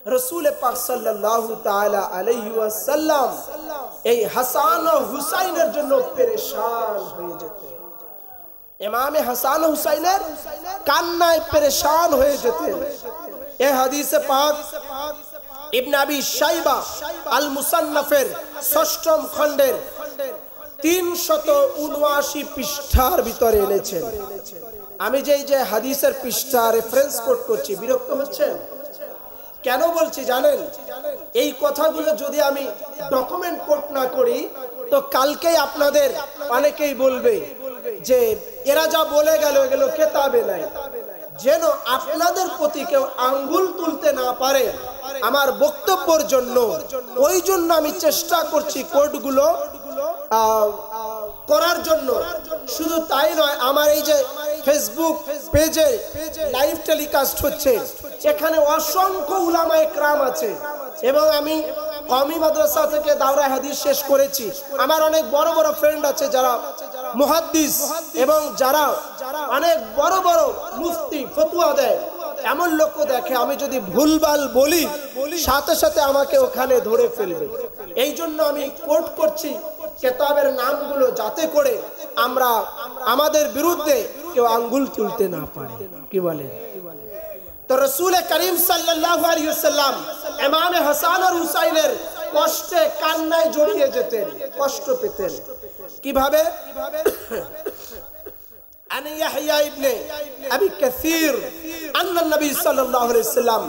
রাসূল পাক সাল্লাল্লাহু তাআলা আলাইহি ওয়াসাল্লাম এই হাসান ও হুসাইনের জন্য পেরেশান হয়ে যেতেন। ইমামে হাসান ও হুসাইনের কান্নায় পেরেশান হয়ে যেতেন। এই হাদিসে পাক ইবনে আবি শাইবা আল মুসান্নাফের 6ম খণ্ডের 379 পৃষ্ঠার ভিতরে এনেছেন। আমি যে হাদিসের পৃষ্ঠা রেফারেন্স কোট করছি, বিরক্ত হচ্ছেন? কেন বলছি জানেন? এই কথাগুলো যদি আমি ডকুমেন্ট কোট না করি তো কালকেই আপনাদের অনেকেই বলবে যে এরা যা বলে গেল এগুলো কেতাবে নাই। যেন আপনাদের প্রতি কেউ আঙ্গুল তুলতে না পারে আমার বক্তব্যের জন্য, ওই জন্য আমি চেষ্টা করছি কোডগুলো করার জন্য। শুধু তাই নয়, আমার এই যে ফেসবুক পেজে লাইভ টেলিকাস্ট হচ্ছে, এখানে অসংখ্য উলামায়ে কেরাম আছে এবং আমি কওমি মাদ্রাসা থেকে দাওরা হাদিস শেষ করেছি। আমার অনেক বড় বড় ফ্রেন্ড আছে যারা মুহাদ্দিস এবং যারা অনেক বড় বড় মুফতি ফতোয়া দেয়। এমন লোক দেখে আমি যদি ভুলভাল বলি সাথে সাথে আমাকে ওখানে ধরে ফেলবে। এই জন্য আমি কোট করছি কিতাবের নামগুলো, যাতে করে আমরা আমাদের বিরুদ্ধে কেউ আঙ্গুল তুলতে না পারে। কি বলেন? তো রাসূল করিম সাল্লাল্লাহু আলাইহি ওয়াসাল্লাম ইমামে হাসান আর হুসাইনের কষ্টে কান্নায় জড়িয়ে যেতেন, কষ্ট পেতেন। কিভাবে? عن يحيى ابن أبي كثير أن النبي صلى الله عليه وسلم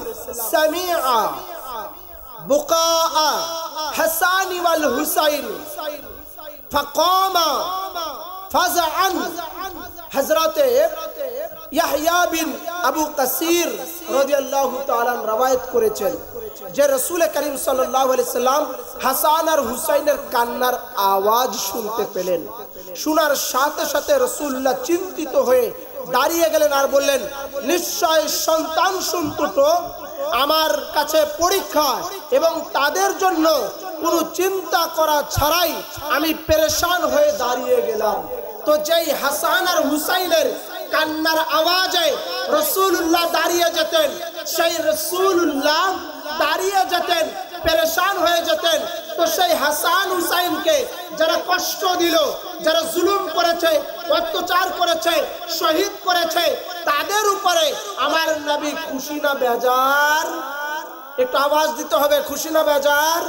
سمع بكاء حسان والحسين فقام فزعا। حضرت ইয়াহইয়া বিন আবু কাসির রাদিয়াল্লাহু তাআলা রওয়ায়াত করেছেন যে রাসূল করিম সাল্লাল্লাহু আলাইহি সাল্লাম হাসান আর হুসাইনের কান্নার আওয়াজ শুনতে পেলেন। শোনার সাথে সাথে রাসূলুল্লাহ চিন্তিত হয়ে দাঁড়িয়ে গেলেন আর বললেন, নিশ্চয় সন্তান সন্তত আমার কাছে পরীক্ষা এবং তাদের জন্য কোনো চিন্তা করা ছাড়াই আমি পেরেশান হয়ে দাঁড়িয়ে গেলাম। তো যেই হাসান আর হুসাইনের কান্নার আওয়াজে রাসূলুল্লাহ দাঁড়িয়ে যেতেন, সেই রাসূলুল্লাহ দাঁড়িয়ে যেতেন, পেরেশান হয়ে যেতেন। তো সেই হাসান হুসাইনকে যারা কষ্ট দিল, যারা জুলুম করেছে, অত্যাচার করেছে, শহীদ করেছে, তাদের উপরে আমার নবী খুশি না বেজার? একটু আওয়াজ দিতে হবে, খুশি না বেজার?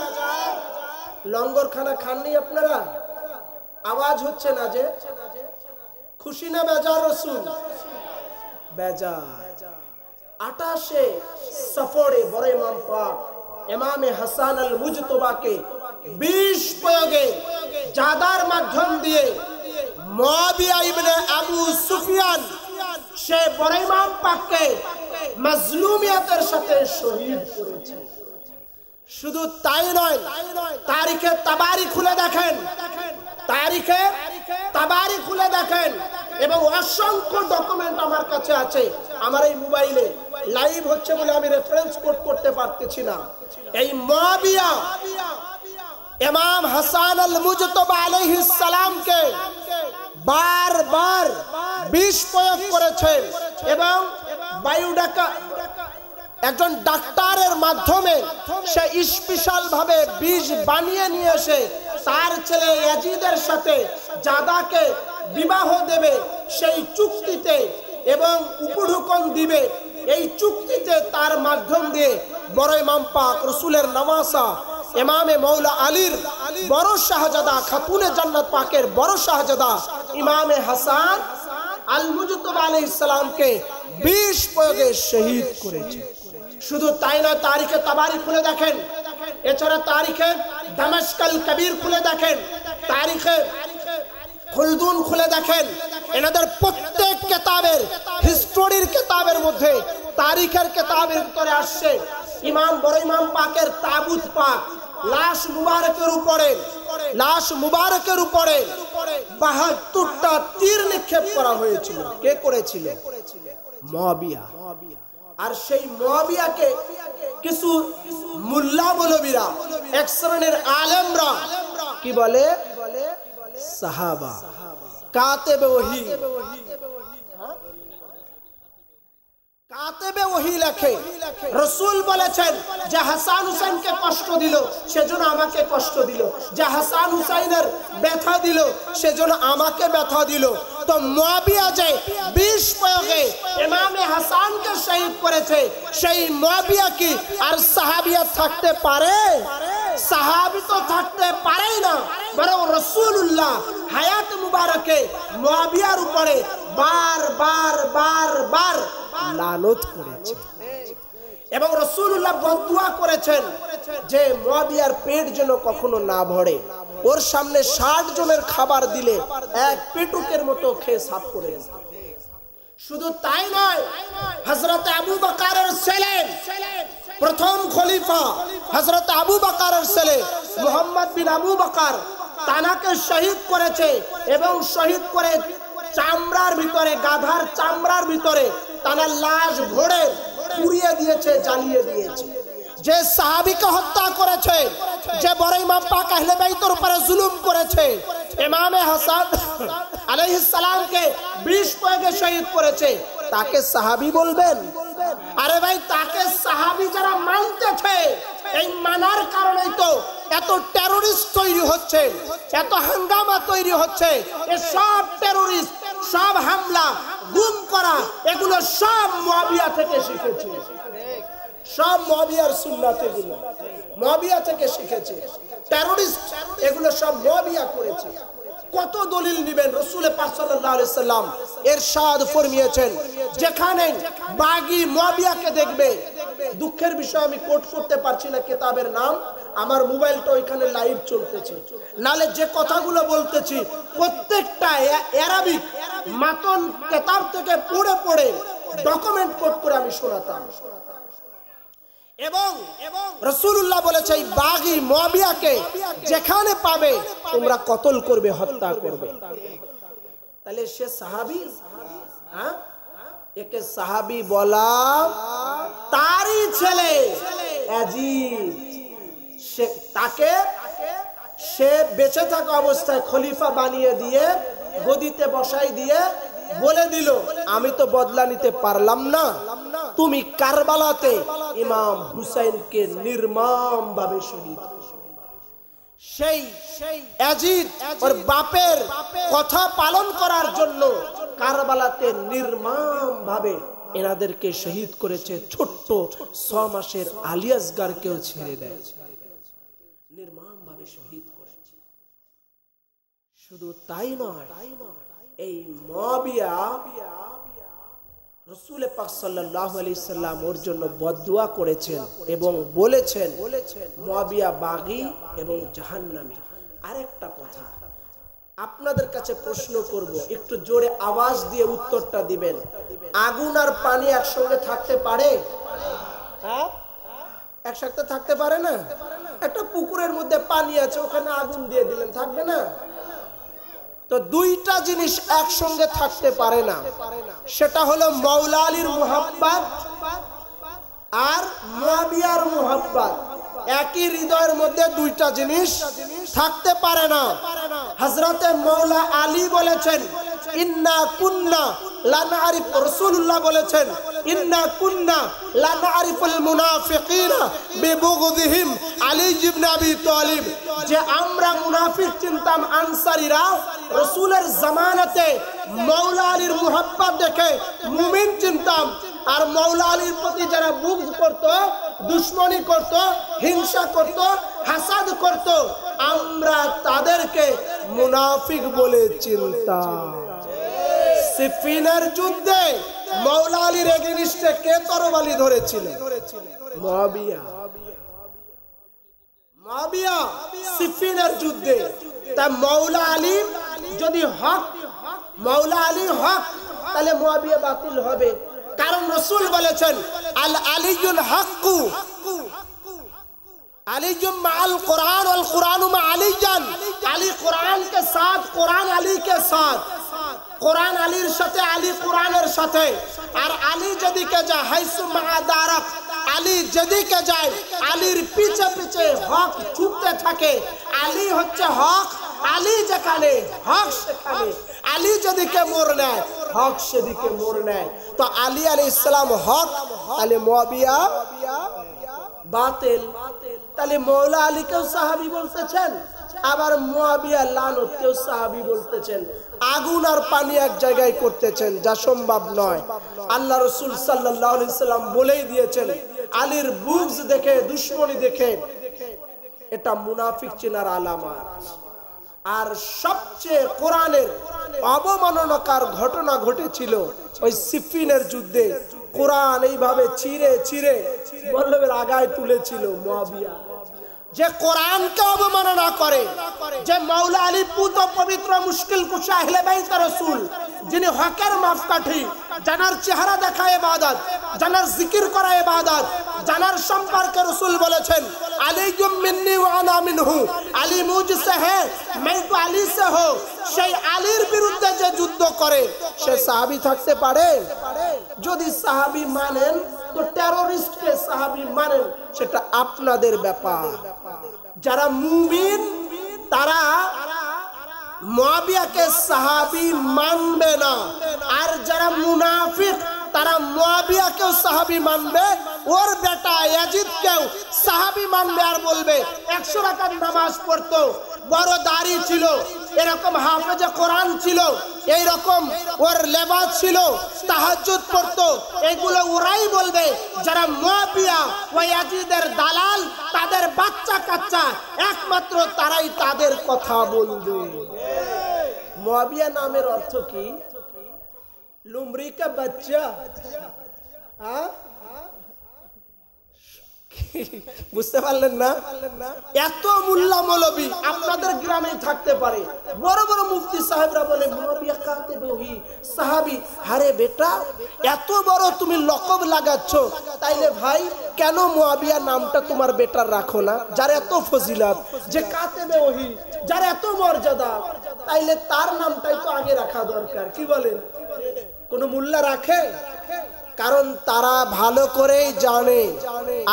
লঙ্গরখানা খাননি আপনারা? আওয়াজ হচ্ছে না যে? খুশি না বেজার? রাসূল বেজার। 28 সফরে বড় ইমাম পাক ইমামে হাসান আল মুজতবাকে 20 প্রয়োগে জাদার মাধ্যম দিয়ে মুয়াবিয়া ইবনে আবু সুফিয়ান সে বড় ইমাম পাককে মাজলুমিয়াতের সাথে শহীদ করেছে। শুধু তাই নয়, তারিখে তাবারি খুলে দেখেন, তারিখে তাবারি খুলে দেখেন এবং অসংখ্য ডকুমেন্ট আমার কাছে আছে। আমার এই মোবাইলে লাইভ হচ্ছে বলে আমি রেফারেন্স কোট করতে পারতেছি না। এই মুয়াবিয়া ইমাম হাসান আল মুজতবা আলাইহিস সালামকে বারবার বিষ প্রয়োগ করেছে এবং বায়ুডাকা একজন ডাক্তারের মাধ্যমে সে স্পেশাল ভাবে বীজ বানিয়ে নিয়ে এসে তার ছেলে ইয়াজিদের সাথে জাদাকে বিবাহ দেবে সেই চুক্তিতে এবং উপঢৌকন দিবে। এই চুক্তিতে তার মাধ্যম দিয়ে বড় ইমাম পাক রাসূলের নওয়াসা ইমামে মৌলা আলীর বড় শাহজাদা, খাতুনে জান্নাত পাকের বড় শাহজাদা ইমামে হাসান আল মুজতবা আলাইহিস সালামকে 20 প্রয়োগে শহীদ করেছে। শুধু তাই না, তারিখে তাবারি খুলে দেখেন, এছাড়া তারিখে দামাশকাল কবির খুলে দেখেন, তারিখে খুলদুন খুলে দেখেন। এনাদের প্রত্যেক কিতাবের, হিস্টোরির কিতাবের মধ্যে, তারিখের কিতাবের ভিতরে আসছে ইমাম বড় ইমাম পাকের তাবুত পাক লাশ মুবারকের উপরে 72টা তীর নিক্ষেপ করা হয়েছিল। কে করেছিল? মুয়াবিয়া। আর সেই মুয়াবিয়াকে কিছু মুল্লা মৌলবীরা, এক শ্রেণীর আলেমরা কি বলে? সাহাবা, কাতেবে ওহী। কাতেবে ওহী লেখে রাসূল বলেছেন যে হাসান হুসাইনকে কষ্ট দিল সেজন্য আমাকে কষ্ট দিল, যে হাসান হুসাইনের ব্যথা দিল সেজন্য আমাকে ব্যথা দিল। তো মুয়াবিয়া যে 20 প্রয়োগে ইমামে হাসানকে শহীদ করেছে, সেই মুয়াবিয়া কি আর সাহাবিয়া থাকতে পারে? সাহাবী তো থাকতে পারেই না, বরং রাসূলুল্লাহ হায়াত মুবারকে মুয়াবিয়ার উপরে বার বার বার বার লানত করেছে এবং রাসূলুল্লাহ বদদুয়া করেছেন যে মুয়াবিয়ার পেট যেন কখনো না ভরে, ওর সামনে 60 জনের খাবার দিলে এক পেটুকের মতো খেয়ে সাফ করে দিত। শুধু তাই নয়, হযরত আবু বকরের ছেলে, প্রথম খলিফা হযরত আবু বকরের ছেলে মুহাম্মদ বিন আবু বকর তানাকে শহীদ করেছে এবং শহীদ করে চামড়ার ভিতরে, গাধার চামড়ার ভিতরে তানার লাশ ঘোড়ে পুড়িয়ে দিয়েছে, জ্বালিয়ে দিয়েছে। যে সাহাবীকে হত্যা করেছে, যে বড় ইমাম পাক আহলে বাইতের উপরে জুলুম করেছে, ইমামে হাসান আলাইহিস সালামকে 20 প্রয়োগে শহীদ করেছে, তাকে সাহাবী বলবেন? আরে ভাই, তাকে সাহাবী যারা মানতেছে, এই মানার কারণেই তো এত টেররিস্ট তৈরি হচ্ছে, এত হাঙ্গামা তৈরি হচ্ছে। এই সব টেররিস্ট, সব হামলা, গুম করা, এগুলো সব মুয়াবিয়া থেকে শিখেছে, সব মুয়াবিয়ার সুন্নাত, এগুলো মুয়াবিয়া থেকে শিখেছে। টেররিস্ট এগুলো সব মুয়াবিয়া করেছে। কত দলিল নেবেন? রাসূল পাক সাল্লাল্লাহু আলাইহি সাল্লাম ইরশাদ ফরমিয়েছেন, যেখানে বাগী মুয়াবিয়াকে দেখবে, দুঃখের বিষয় আমি কোট করতে পারছি না কিতাবের নাম, আমার মোবাইলটা ওইখানে লাইভ চলতেছে, নালে যে কথাগুলো বলতেছি প্রত্যেকটা আরবিক মাতন কিতাব থেকে পড়ে পড়ে ডকুমেন্ট কোট করে আমি শোনাতাম। এবং রাসূলুল্লাহ বলেছে এই বাগী মুয়াবিয়াকে যেখানে পাবে তোমরা কতল করবে, হত্যা করবে। তাহলে সে সাহাবী? হ্যাঁ, একে সাহাবী বলা তারই ছেলে ইয়াজিদ, তাকে সে বেঁচে থাকা অবস্থায় খলিফা বানিয়ে দিয়ে গদিতে বসাই দিয়ে বলে দিল, আমি তো বদলা নিতে পারলাম না, তুমি কারবালাতে ইমাম হুসাইনকে নির্মম ভাবে শহীদ করো। সেই ইয়াজিদ ওর বাপের কথা পালন করার জন্য কারবালাতে নির্মম ভাবে এনাদেরকে শহীদ করেছে। ছোট্ট 6 মাসের আলী আসগরকেও ছেড়ে দেয়, নির্মম ভাবে শহীদ করেছে। শুধু তাই নয়, এই মুয়াবিয়া রাসূল পাক সাল্লাল্লাহু আলাইহি সাল্লাম ওর জন্য বদদুয়া করেছেন এবং বলেছেন মুয়াবিয়া বাগী এবং জাহান্নামী। আরেকটা কথা আপনাদের কাছে প্রশ্ন করব, একটু জোরে আওয়াজ দিয়ে উত্তরটা দিবেন। আগুন আর পানি একসঙ্গে থাকতে পারে? হ্যাঁ, একসাথে থাকতে পারে না? একটা পুকুরের মধ্যে পানি আছে, ওখানে আগুন দিয়ে দিলেন, থাকবে না? তো দুইটা জিনিস একসঙ্গে থাকতে পারে না, সেটা হলো মাওলা আলীর মুহাব্বত আর মুয়াবিয়ার মুহাব্বত। একই হৃদয়ের মধ্যে দুইটা জিনিস থাকতে পারে না। হযরতে মাওলা আলী বলেছেন, ইন্না কুন্না লা নারিফ, রাসূলুল্লাহ বলেছেন, ইন্না কুন্না লা নারিফুল মুনাফিকিনা বিবুগযিহিম আলী ইবনে আবি তালিব, যে আমরা মুনাফিক চিনতাম আনসারীরা রাসূলের জামানাতে মাওলা আলীর মুহাব্বত দেখে মুমিন চিনতাম, আর মাওলা আলীর প্রতি যারা বুগজ করত, দুশমনি করত, হিংসা করত, হাসাদ করত, আমরা তাদেরকে মুনাফিক বলে চিনতাম। সিফিনের যুদ্ধে মাওলা আলীর এগেইনস্টে কে তরবারি ধরেছিল? মুয়াবিয়া। মুয়াবিয়া সিফিনের যুদ্ধে। তা মাওলা আলী যদি হক, মাওলা আলী হক, তাহলে মুয়াবিয়া বাতিল হবে। কারণ রাসূল বলেছেন, আল আলিয়ুল হক্কু अलीजुम माल कुरान और कुरान में अलीजन, अली कुरान के साथ, कुरान अली के साथ, कुरान अलीर साथे अली कुरानेर साथे, और अली जदि के जाए हाइसु मादारक, अली जदि के जाए अलीर पीछे पीछे हक छुपते थाके, अली होच्छे हक, अली जेखाने हक सेखाने, अली जदि के मोर नेয় হক সেদিকে মোড় নেয়। তো আলী আলাইহিস সালাম হক, তাহলে মুয়াবিয়া বাতিল। তাহলে মৌলা আলীকেও সাহাবী বলতেছেন, আবার মুয়াবিয়া লানতকেও সাহাবী বলতেছেন। আগুন আর পানি এক জায়গায় করতেছেন, যা সম্ভব নয়। আল্লাহ রাসূল সাল্লাল্লাহু আলাইহি সাল্লাম বলেই দিয়েছেন, আলীর বুগজ দেখে, দুশমনী দেখে এটা মুনাফিক চেনার আলামত। আর সবচেয়ে কোরআনের অবমাননাকার ঘটনা ঘটেছিল ওই সিফিনের যুদ্ধে। কোরআন এইভাবে চিরে চিরে বল্লভের আগায় তুলেছিল মুয়াবিয়া। যে কোরআনকে অবমাননা করে, যে মাওলা আলী পুত পবিত্র মুশকিল কুশা আহলে বাইত রাসূল, যিনি হকের মাপকাঠি, জানার চেহারা দেখা ইবাদত, জানার জিকির করা ইবাদত, জানার সম্পর্কে রাসূল বলেছেন আলীকুম মিন্নি ওয়া আনা মিনহু, আলী মুঝসে হ্যায় मैं तो আলী से हो। সেই আলীর বিরুদ্ধে যে যুদ্ধ করে সে সাহাবী থাকতে পারে? যদি সাহাবী মানেন তো টেররিস্টকে সাহাবী মানেন, সেটা আপনাদের ব্যাপার। যারা মুমিন তারা মুয়াবিয়াকে সাহাবী মানবে না, আর যারা মুনাফিক তারা মুয়াবিয়াকেও সাহাবী মানবে, ওর বেটা ইয়াজিদকেও সাহাবী মানবে। আর বলবে 100 রাকাত নামাজ পড়তো, বড় দাড়ি ছিল, এরকম হাফেজে কোরআন ছিল, এই রকম ওর লেবাস ছিল, তাহাজ্জুদ পড়তো, এগুলো ওরাই বলবে। যারা মুয়াবিয়া ও ইয়াজিদের দালাল, তাদের বাচ্চা কাচ্চা, একমাত্র তারাই তাদের কথা বলবে। মুয়াবিয়া নামের অর্থ কি? লুমরি কা বাচ্চা। বুঝতে পারলেন না? এত মোল্লা মৌলবী আপনাদের গ্রামে থাকতে পারে, বড় বড় মুফতি সাহেবরা বলে মুয়াবিয়া কাতিব ওহি সাহাবী। আরে বেটা, এত বড় তুমি লকব লাগাচ্ছ, তাইলে ভাই কেন মুয়াবিয়া নামটা তোমার বেটার রাখো না? যার এত ফজিলত, যে কাতিবে ওহি, যার এত মর্যাদা, তাইলে তার নামটাই তো আগে রাখা দরকার। কি বলেন? কোন মোল্লা রাখে? কারণ তারা ভালো করেই জানে,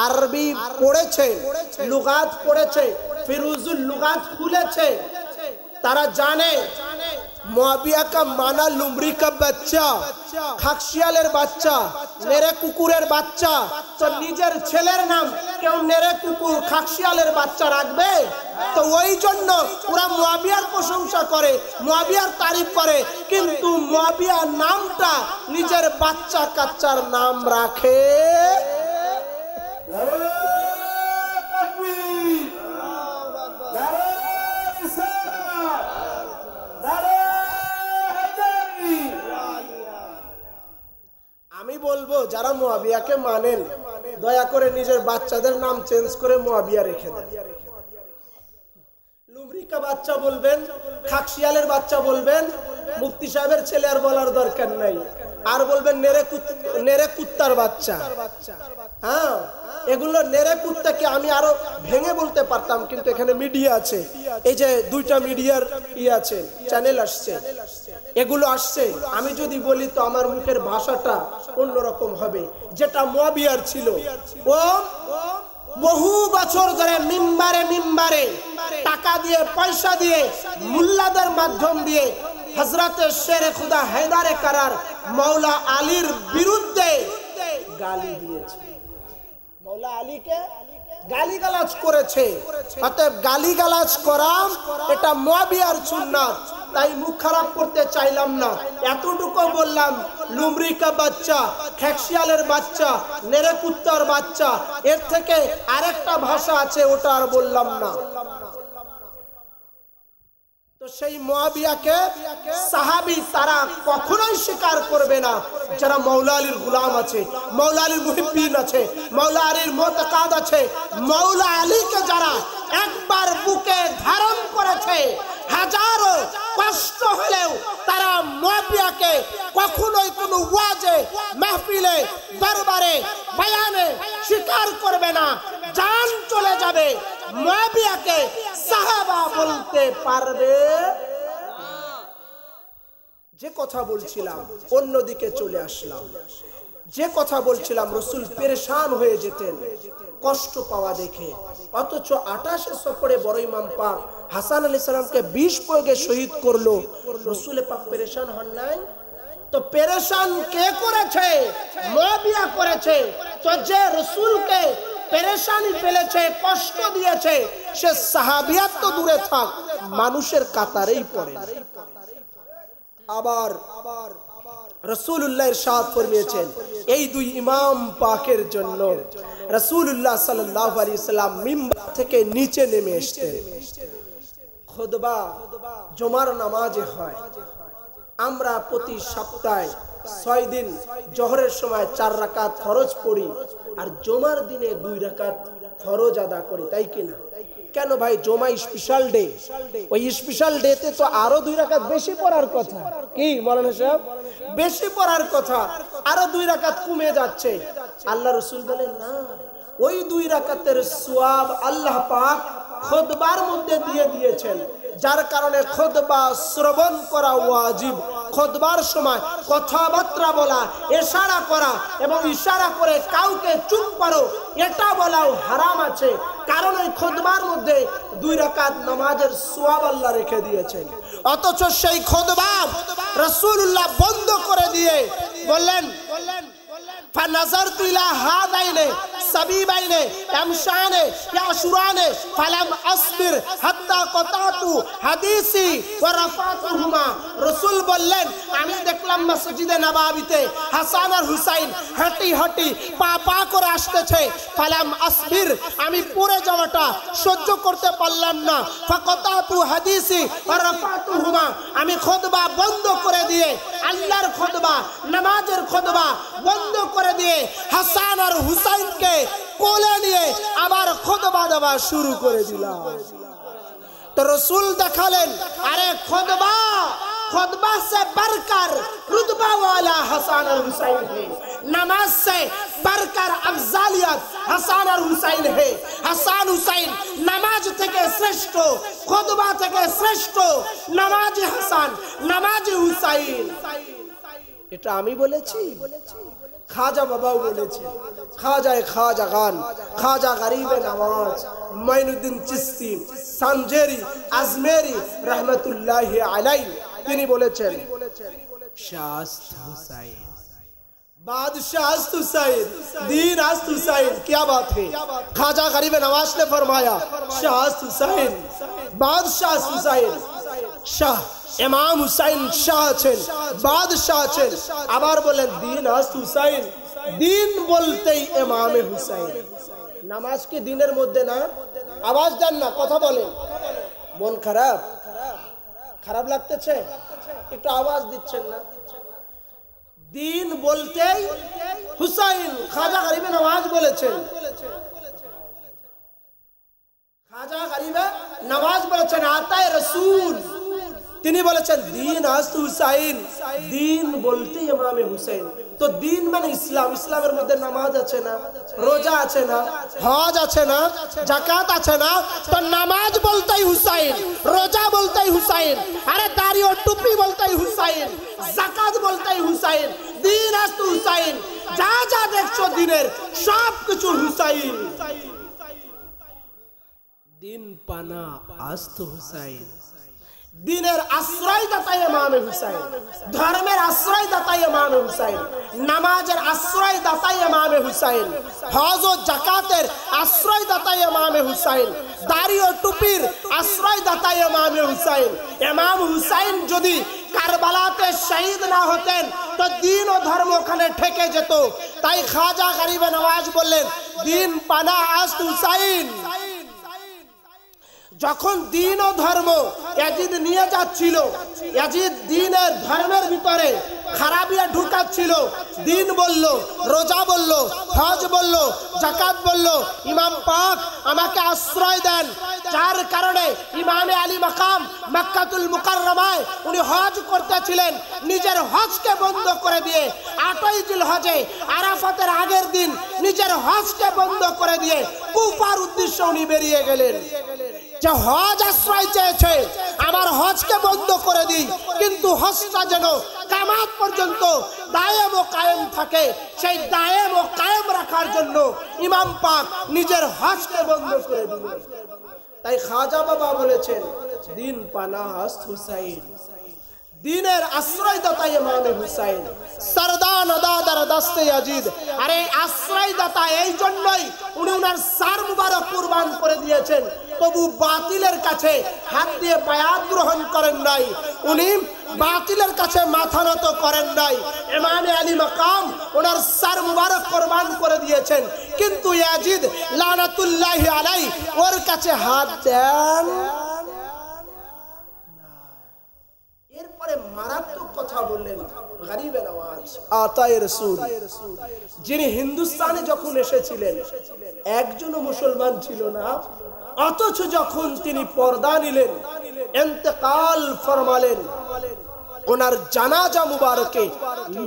আরবি পড়েছে, লুগাত পড়েছে, ফিরুজুল লুগাত খুলেছে। তারা জানে মুয়াবিয়া কা মানা লুমরি কা বাচ্চা, খাকশিয়ালের বাচ্চা, নেরে কুকুরের বাচ্চা। তো নিজের ছেলের নাম কেউ নেরে কুকুর, খাকশিয়ালের বাচ্চা রাখবে? তো ওই জন্য ওরা মুয়াবিয়ার প্রশংসা করে, মুয়াবিয়ার তারিফ করে, কিন্তু মুয়াবিয়া নামটা নিজের বাচ্চা কাচ্চার নাম রাখে। আমি বলবো যারা মুয়াবিয়াকে মানেন, দয়া করে নিজের বাচ্চাদের নাম চেঞ্জ করে মুয়াবিয়া রেখে দেন। লুমরি কা বাচ্চা বলবেন, খাকশিয়ালের বাচ্চা বলবেন, মুফতি সাহেবের ছেলে আর বলার দরকার নাই। আর বলবেন নেরে কুত্তার বাচ্চা। হ্যাঁ, এগুলো নেরে কুত্তাকে আমি আরো ভেঙে বলতে পারতাম, কিন্তু এখানে মিডিয়া আছে, এই যে 2টা মিডিয়ার আছে, চ্যানেল আসছে, এগুলো আসছে। আমি যদি বলি তো আমার মুখের ভাষাটা অন্যরকম হবে। যেটা মুয়াবিয়ার ছিল, ও বহু বছর ধরে মিম্বারে মিম্বারে টাকা দিয়ে, পয়সা দিয়ে, মুল্লাদের মাধ্যম দিয়ে হযরতে শেরে খুদা হায়দারে কারার মাওলা আলীর বিরুদ্ধে গালি দিয়েছে, মাওলা আলীকে গালিগালাজ করেছে। অতএব গালিগালাজ করা এটা মুয়াবিয়ার সুন্নাত, তাই মুখ খারাপ করতে চাইলাম না, এতটুকু বললাম। লুমরি কা বাচ্চা, খাকশিয়ালের বাচ্চা, নেরে কুত্তার বাচ্চা, এর থেকে আরেকটা ভাষা আছে, ওটা আর বললাম না। তো সেই মুয়াবিয়াকে সাহাবী তারা কখনোই স্বীকার করবে না। যারা মাওলা আলীর গোলাম আছে, মাওলা আলীর মুহিব্বিন আছে, মাওলা আলীর মুতাকাদ আছে, মাওলা আলীকে যারা একবার বুকে ধারণ করেছে, হাজারো কষ্ট হলেও তারা মুয়াবিয়াকে কখনোই কোনো ওয়াজে, মাহফিলে, দরবারে, বয়ানে স্বীকার করবে না। জান চলে যাবে, মুয়াবিয়াকে সাহাবা বলতে পারবে। যে কথা বলছিলাম অন্যদিকে চলে আসলাম। যে কথা বলছিলাম রাসূল পেরেশান হয়ে যেতেন কষ্ট পাওয়া দেখে, অথচ 28 সফরে বড় ইমাম পাক হাসান আলাইহিস সালামকে 20 প্রয়োগে শহীদ করলো। রাসূল পাক পেরেশান হন নাই? তো পেরেশান কে করেছে? মুআবিয়া করেছে। তো যে রাসূলকে পেরেশানি ফেলেছে, কষ্ট দিয়েছে, সে সাহাবিয়াত তো দূরে থাক, মানুষের কাতারেই পড়ে। আবার রাসূলুল্লাহ ইরশাদ ফরমিয়েছেন, এই দুই ইমাম পাকের জন্য রাসূলুল্লাহ সাল্লাল্লাহু আলাইহি সাল্লাম মিম্বার থেকে নিচে নেমে আসতেন। খুতবা জুমার নামাজে হয়। আমরা প্রতি সপ্তাহে 6 দিন জোহরের সময় 4 রাকাত ফরজ পড়ি, আর জুমার দিনে 2 রাকাত ফরজ আদা করি, তাই কিনা? কেন ভাই? জুমা স্পেশাল ডে, ওই স্পেশাল ডেতে তো আরো 2 রাকাত বেশি পড়ার কথা। কি মাওলানা সাহেব? বেশি পড়ার কথা, আরো 2 রাকাত কমে যাচ্ছে। আল্লাহ রাসূল বলেন না, ওই 2 রাকাতের সওয়াব আল্লাহ পাক খুতবার মধ্যে দিয়ে দিয়েছেন, যার কারণে খুতবা শ্রবণ করা ওয়াজিব। খুতবার সময় কথাবার্তা বলা, ইশারা করা এবং ইশারা করে কাউকে চুপ করো এটা বলাও হারাম আছে, কারণ এই খুতবার মধ্যে 2 রাকাত নামাজের সওয়াব আল্লাহ রেখে দিয়েছেন। অথচ সেই খুতবা রাসূলুল্লাহ বন্ধ করে দিয়ে বললেন, فنظرت إلى هذين سبيبين يمشان يعشران فلم أصبر حتى قطعت حديثي ورفعتهما। রসুল বললেন, আমি দেখলাম মসজিদে নববীতে হাসান আর হুসাইন হাঁটি হাঁটি পা পা করে আসতেছে। ফালাম আসবির, আমি পড়ে যাওয়াটা সহ্য করতে পারলাম না। ফাকাতাতু হাদিসি ওয়া রাফাতুহুমা, আমি খুতবা বন্ধ করে দিয়ে, আল্লাহর খুতবা, নামাজের খুতবা বন্ধ করে দিয়ে হাসান আর হুসাইনকে কোলে নিয়ে আবার খুতবা দেওয়া শুরু করে দিলাম। তো রসুল দেখালেন, আরে খুতবা से बढ़कर रुतबा वाला हसन और हुसैन है, नमाज से बढ़कर अफजालियत हसन और हुसैन है। हसन हुसैन नमाज থেকে শ্রেষ্ঠ, খুতবা থেকে শ্রেষ্ঠ, নামাজ হাসান, নামাজ হুসাইন। এটা আমি বলেছি? খাজা বাবাও বলেছে, খাজায়ে খাজাগান, খাজা গরিবে নওয়াজ মাইনুদ্দিন চিশতি সানজেরি আজমেরি রহমতুল্লাহি আলাইহি, তিনি বলেছেন, শাস্ত হুসাইন, बादशाह अस्त हुसैन, दीन अस्त हुसैन। क्या बात है? खाजा गरीब नवाज ने फरमाया, शाह अस्त हुसैन, बादशाह अस्त हुसैन। शाह इमाम हुसैन शाह আছেন, বাদশাহ আছেন। আবার বলেন দীন আস্ত হুসাইন, দিন বলতেই ইমামে হুসাইন। নামাজ কি দিনের মধ্যে না? আওয়াজ দেন না, কথা বলেন। মন খারাপ, খারাপ লাগতেছে? একটু আওয়াজ দিচ্ছেন না? দিন বলতেই হুসাইন, খাজা গরিবে নওয়াজ বলেছেন, খাজা গরিবে নওয়াজ বলেছেন আতায়ে রাসূল, তিনি বলেছেন দিন আস্ত হুসাইন, দিন বলতেই ইমামে হুসাইন। তো দিন মানে ইসলাম, ইসলামের মধ্যে নামাজ আছে না, রোজা আছে না, হজ আছে না, যাকাত আছে না? তো নামাজ বলতেই হুসাইন, রোজা বলতেই হুসাইন, আরে দাড়ি ও টুপি বলতেই হুসাইন, যাকাত বলতেই হুসাইন, দিন আস্ত হুসাইন, যা যা দেখছো দিনের সব কিছু হুসাইন। দিন পানা আস্ত হুসাইন, দিনের আশ্রয়দাতা ইমামে হুসাইন, ধর্মের আশ্রয়দাতা ইমামে হুসাইন, নামাজের আশ্রয়দাতা ইমামে হুসাইন, হজ ও যাকাতের আশ্রয়দাতা ইমামে হুসাইন, দাড়ি ও টুপির আশ্রয়দাতা ইমামে হুসাইন। ইমাম হুসাইন যদি কারবালাতে শহীদ না হতেন তো দিন ও ধর্ম ওখানে ঠেকে যেত। তাই খাজা গরিবে নওয়াজ বললেন, দিন পানা আস্ত হুসাইন। যখন দিন ও ধর্ম ইয়াজিদ নিয়ে যাচ্ছিল, ইয়াজিদ দিনের ধর্মের ভিতরে খারাপিয়া ঢুকাচ্ছিল, দিন বলল, রোজা বলল, হজ বলল, যাকাত বলল, ইমাম পাক আমাকে আশ্রয় দেন। যার কারণে ইমামে আলী মাকাম মক্কাতুল মুকাররমায় উনি হজ করতেছিলেন, নিজের হজকে বন্ধ করে দিয়ে 8ই জিলহজে আরাফাতের আগের দিন নিজের হজকে বন্ধ করে দিয়ে কুফার উদ্দেশ্যে উনি বেরিয়ে গেলেন। যে হজ আশ্রয় চেয়েছে, আমার হজকে বন্ধ করে দিই, কিন্তু হজটা যেন কিয়ামত পর্যন্ত দায়েম ও কায়েম থাকে, সেই দায়েম ও কায়েম রাখার জন্য ইমাম পাক নিজের হজকে বন্ধ করে দিলেন। তাই খাজা বাবা বলেছেন, দিন পানা আস্ত হুসাইন, দ্বীনের আশ্রয়দাতা ইমামে হুসাইন সরদান আদাদার দস্তে ইয়াজিদ। আরে আশ্রয়দাতা এই জন্যই উনি ওনার সার মুবারক কুরবান করে দিয়েছেন, তবু বাতিলের কাছে হাত দিয়ে বায়াত গ্রহণ করেন নাই, উনি বাতিলের কাছে মাথা নত করেন নাই। ইমামে আলী মাকাম ওনার সার মুবারক কুরবান করে দিয়েছেন, কিন্তু ইয়াজিদ লানাতুল্লাহি আলাইহি ওর কাছে হাত দেন। এরপরে মারাত্মক কথা বললেন গরিবে নওয়াজ আতায়ে রাসূল, যিনি হিন্দুস্তানে যখন এসেছিলেন একজনও মুসলমান ছিল না, অথচ যখন তিনি পর্দা নিলেন, ইন্তেকাল ফরমালেন, ওনার জানাজা মুবারকে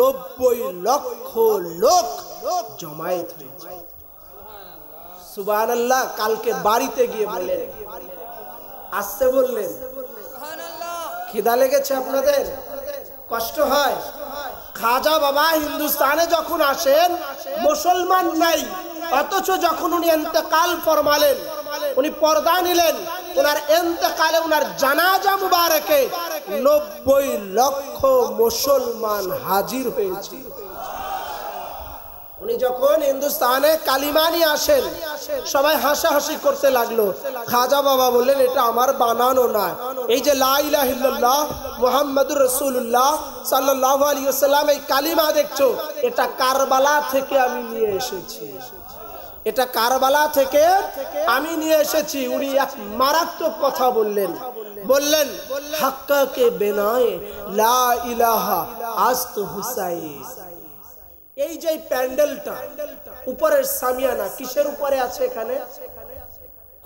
90 লক্ষ লোক জমায়েত হয়েছে। সুবহানাল্লাহ। কালকে বাড়িতে গিয়ে বললেন, আসতে বললেন, খিদা লেগেছে আপনাদের, কষ্ট হয়। খাজা বাবা হিন্দুস্তানে যখন আসেন মুসলমান নাই, অথচ যখন উনি ইন্তেকাল ফরমালেন, উনি পর্দা নিলেন, ওনার ইন্তেকালে ওনার জানাজা মুবারকে 90 লক্ষ মুসলমান হাজির হয়েছে। উনি যখন হিন্দুস্তানে কালিমা নিয়ে আসেন, সবাই হাসাহাসি করতে লাগলো। খাজা বাবা বললেন, এটা আমার বানানো না, এই যে লা ইলাহা ইল্লাল্লাহ মুহাম্মাদুর রাসূলুল্লাহ সাল্লাল্লাহু আলাইহি ওয়াসাল্লাম এই কালিমা দেখছো, এটা কারবালা থেকে আমি নিয়ে এসেছি, এটা কারবালা থেকে আমি নিয়ে এসেছি। উনি এক মারাত্মক কথা বললেন, বললেন হাক্কা কে বেনায়ে লা ইলাহা আস্ত হুসাইন। এই যে প্যান্ডেলটা উপরের সামিয়ানা কিসের উপরে আছে? এখানে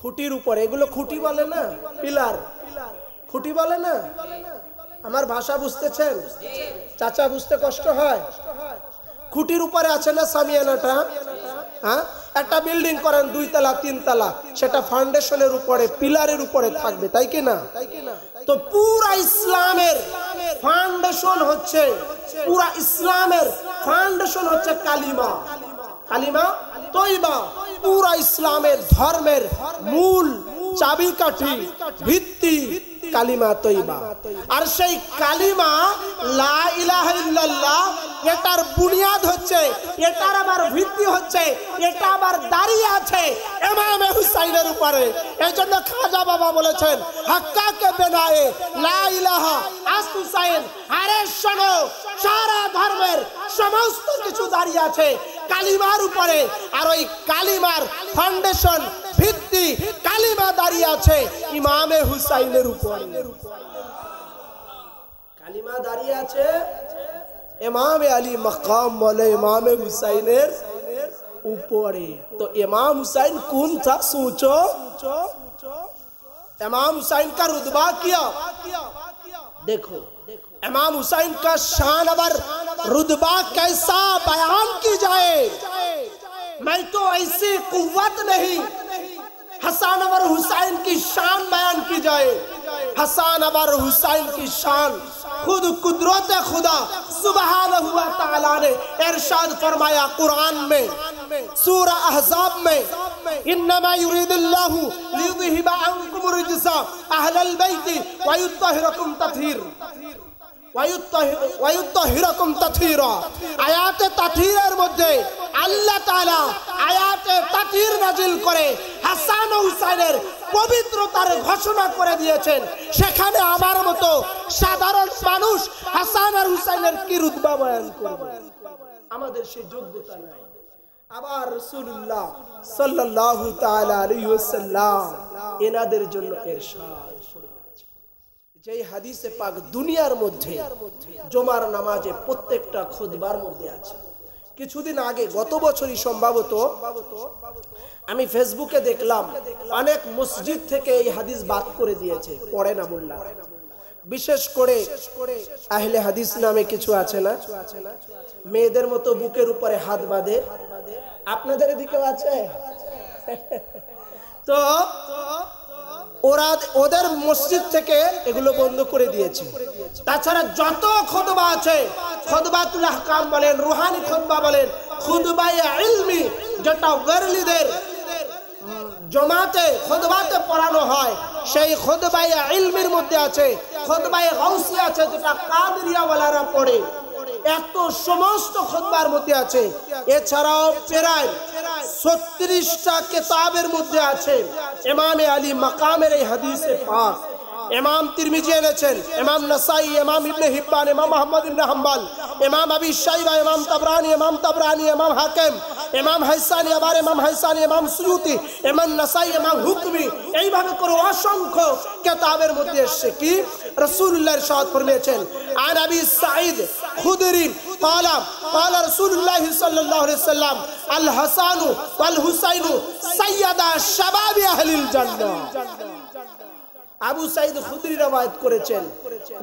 খুঁটির উপরে। এগুলো খুঁটি বলে না, পিলার, খুঁটি বলে না। আমার ভাষা বুঝতেছেন চাচা? বুঝতে কষ্ট হয়? খুঁটির উপরে আছে না সামিয়ানাটা? হ্যাঁ, একটা বিল্ডিং করেন 2 তলা 3 তলা, সেটা ফাউন্ডেশনের উপরে পিলারের উপরে থাকবে, তাই কি না? তো পুরা ইসলামের ফাউন্ডেশন হচ্ছে, পুরা ইসলামের ফাউন্ডেশন হচ্ছে কালিমা, কালিমা তয়্যিবা। পুরা ইসলামের ধর্মের মূল চাবিকাঠি, ভিত্তি কালিমা তয়্যিবা। আর সেই কালিমা লা ইলাহা ইল্লাল্লাহ, এটার বুনিয়াদ হচ্ছে, এটার আবার ভিত্তি হচ্ছে, এটা আবার দাঁড়িয়ে আছে ইমামে হুসাইনের উপরে। এইজন্য খাজা বাবা বলেছেন হাক্কা কে বেনায়ে লা ইলাহা আস হুসাইন। আরে শোনো, সারা ধর্মের সমস্ত কিছু দাঁড়িয়ে আছে কালিমার উপরে, আর ওই কালিমার ফাউন্ডেশন, ভিত্তি, কালিমা দাঁড়িয়ে আছে ইমামে হুসাইনের উপরে। কালিমা দাঁড়িয়ে আছে ইমামে আলী মাকাম বলে ইমামে হুসাইনের উপরে। তো ইমাম হুসাইন कौन था सोचो? इमाम हुसैन का रुतबा क्या? देखो इमाम हुसैन का शान और रुतबा कैसा बयान की जाए। मैं तो ऐसी कुव्वत नहीं, हसन और हुसैन की शान बयान की जाए। हसन और हुसैन की शान खुद कुदरत खुदा सुब्हानहू व तआला ने इरशाद फरमाया कुरान में, सूरा अहज़ाब में, इन्नमा युरीदुल्लाहु लियुज़हिबा अन्कुम रिजसा अहलल बैति व युत्तहिरकुम तत्हीर ওয়ায়ুত্তাহিরাকুম তাতহীরা। আয়াতে তাতহীরের মধ্যে আল্লাহ তাআলা আয়াতে তাতহীর নাজিল করে হাসান ও হুসাইনের পবিত্রতার ঘোষণা করে দিয়েছেন। সেখানে আমার মতো সাধারণ মানুষ হাসান আর হুসাইনের কি রুতবা বয়ান করবে? আমাদের সেই যোগ্যতা নাই। আবার রাসূলুল্লাহ সাল্লাল্লাহু তাআলা আলাইহি ওয়াসাল্লাম এনাদের জন্য ইরশাদ যেই হাদিসে পাক দুনিয়ার মধ্যে জুমার নামাজে প্রত্যেকটা খুতবার মধ্যে আছে। কিছুদিন আগে গত বছরই সম্ভবত আমি ফেসবুকে দেখলাম অনেক মসজিদ থেকে এই হাদিস বাদ করে দিয়েছে, পড়ে না মোল্লা। বিশেষ করে আহলে হাদিস নামে কিছু আছে না, মেয়েদের মতো বুকের উপরে হাত বাঁধে। আপনাদের এদিকেও আছে? তো ওরা ওদের মসজিদ থেকে এগুলো বন্ধ করে দিয়েছে। তাছাড়া যত খুতবা আছে, খুতবাতুল আহকাম বলেন, রুহানি খুতবা বলেন, খুতবায়ে ইলমি, যেটা ওয়ারলিদের জমাতে খুতবাতে পড়ানো হয়, সেই খুতবায়ে ইলমের মধ্যে আছে, খুতবায়ে গাউসিয়া আছে যেটা কাদরিয়া ওয়ালারা পড়ে, এত সমস্ত খুতবার মধ্যে আছে। এছাড়াও প্রায় 36টা কিতাবের মধ্যে আছে ইমামে আলী মাকামের এই হাদিসে পাক। ইমাম তিরমিজি এনেছেন, ইমাম নাসাই, ইমাম ইবনে হিব্বান, ইমাম আহমদ ইবনে হাম্বল, ইমাম আবি শাইবা, ইমাম তাবরানি, ইমাম হাকিম, ইমাম হাইসানি, আবার ইমাম হাইসানি, ইমাম সুয়ুতি, ইমাম নাসাই, ইমাম হুকমি, এইভাবে করে অসংখ্য কিতাবের মধ্যে এসেছে কি রাসূলুল্লাহ ইরশাদ ফরমিয়েছেন, আন আবি সাঈদ খুদরি قال قال رسول الله صلى الله عليه وسلم الحسن والحسين سيدا شباب اهل الجنه। আবু সাঈদ খুদরি রওয়ায়াত করেছেন,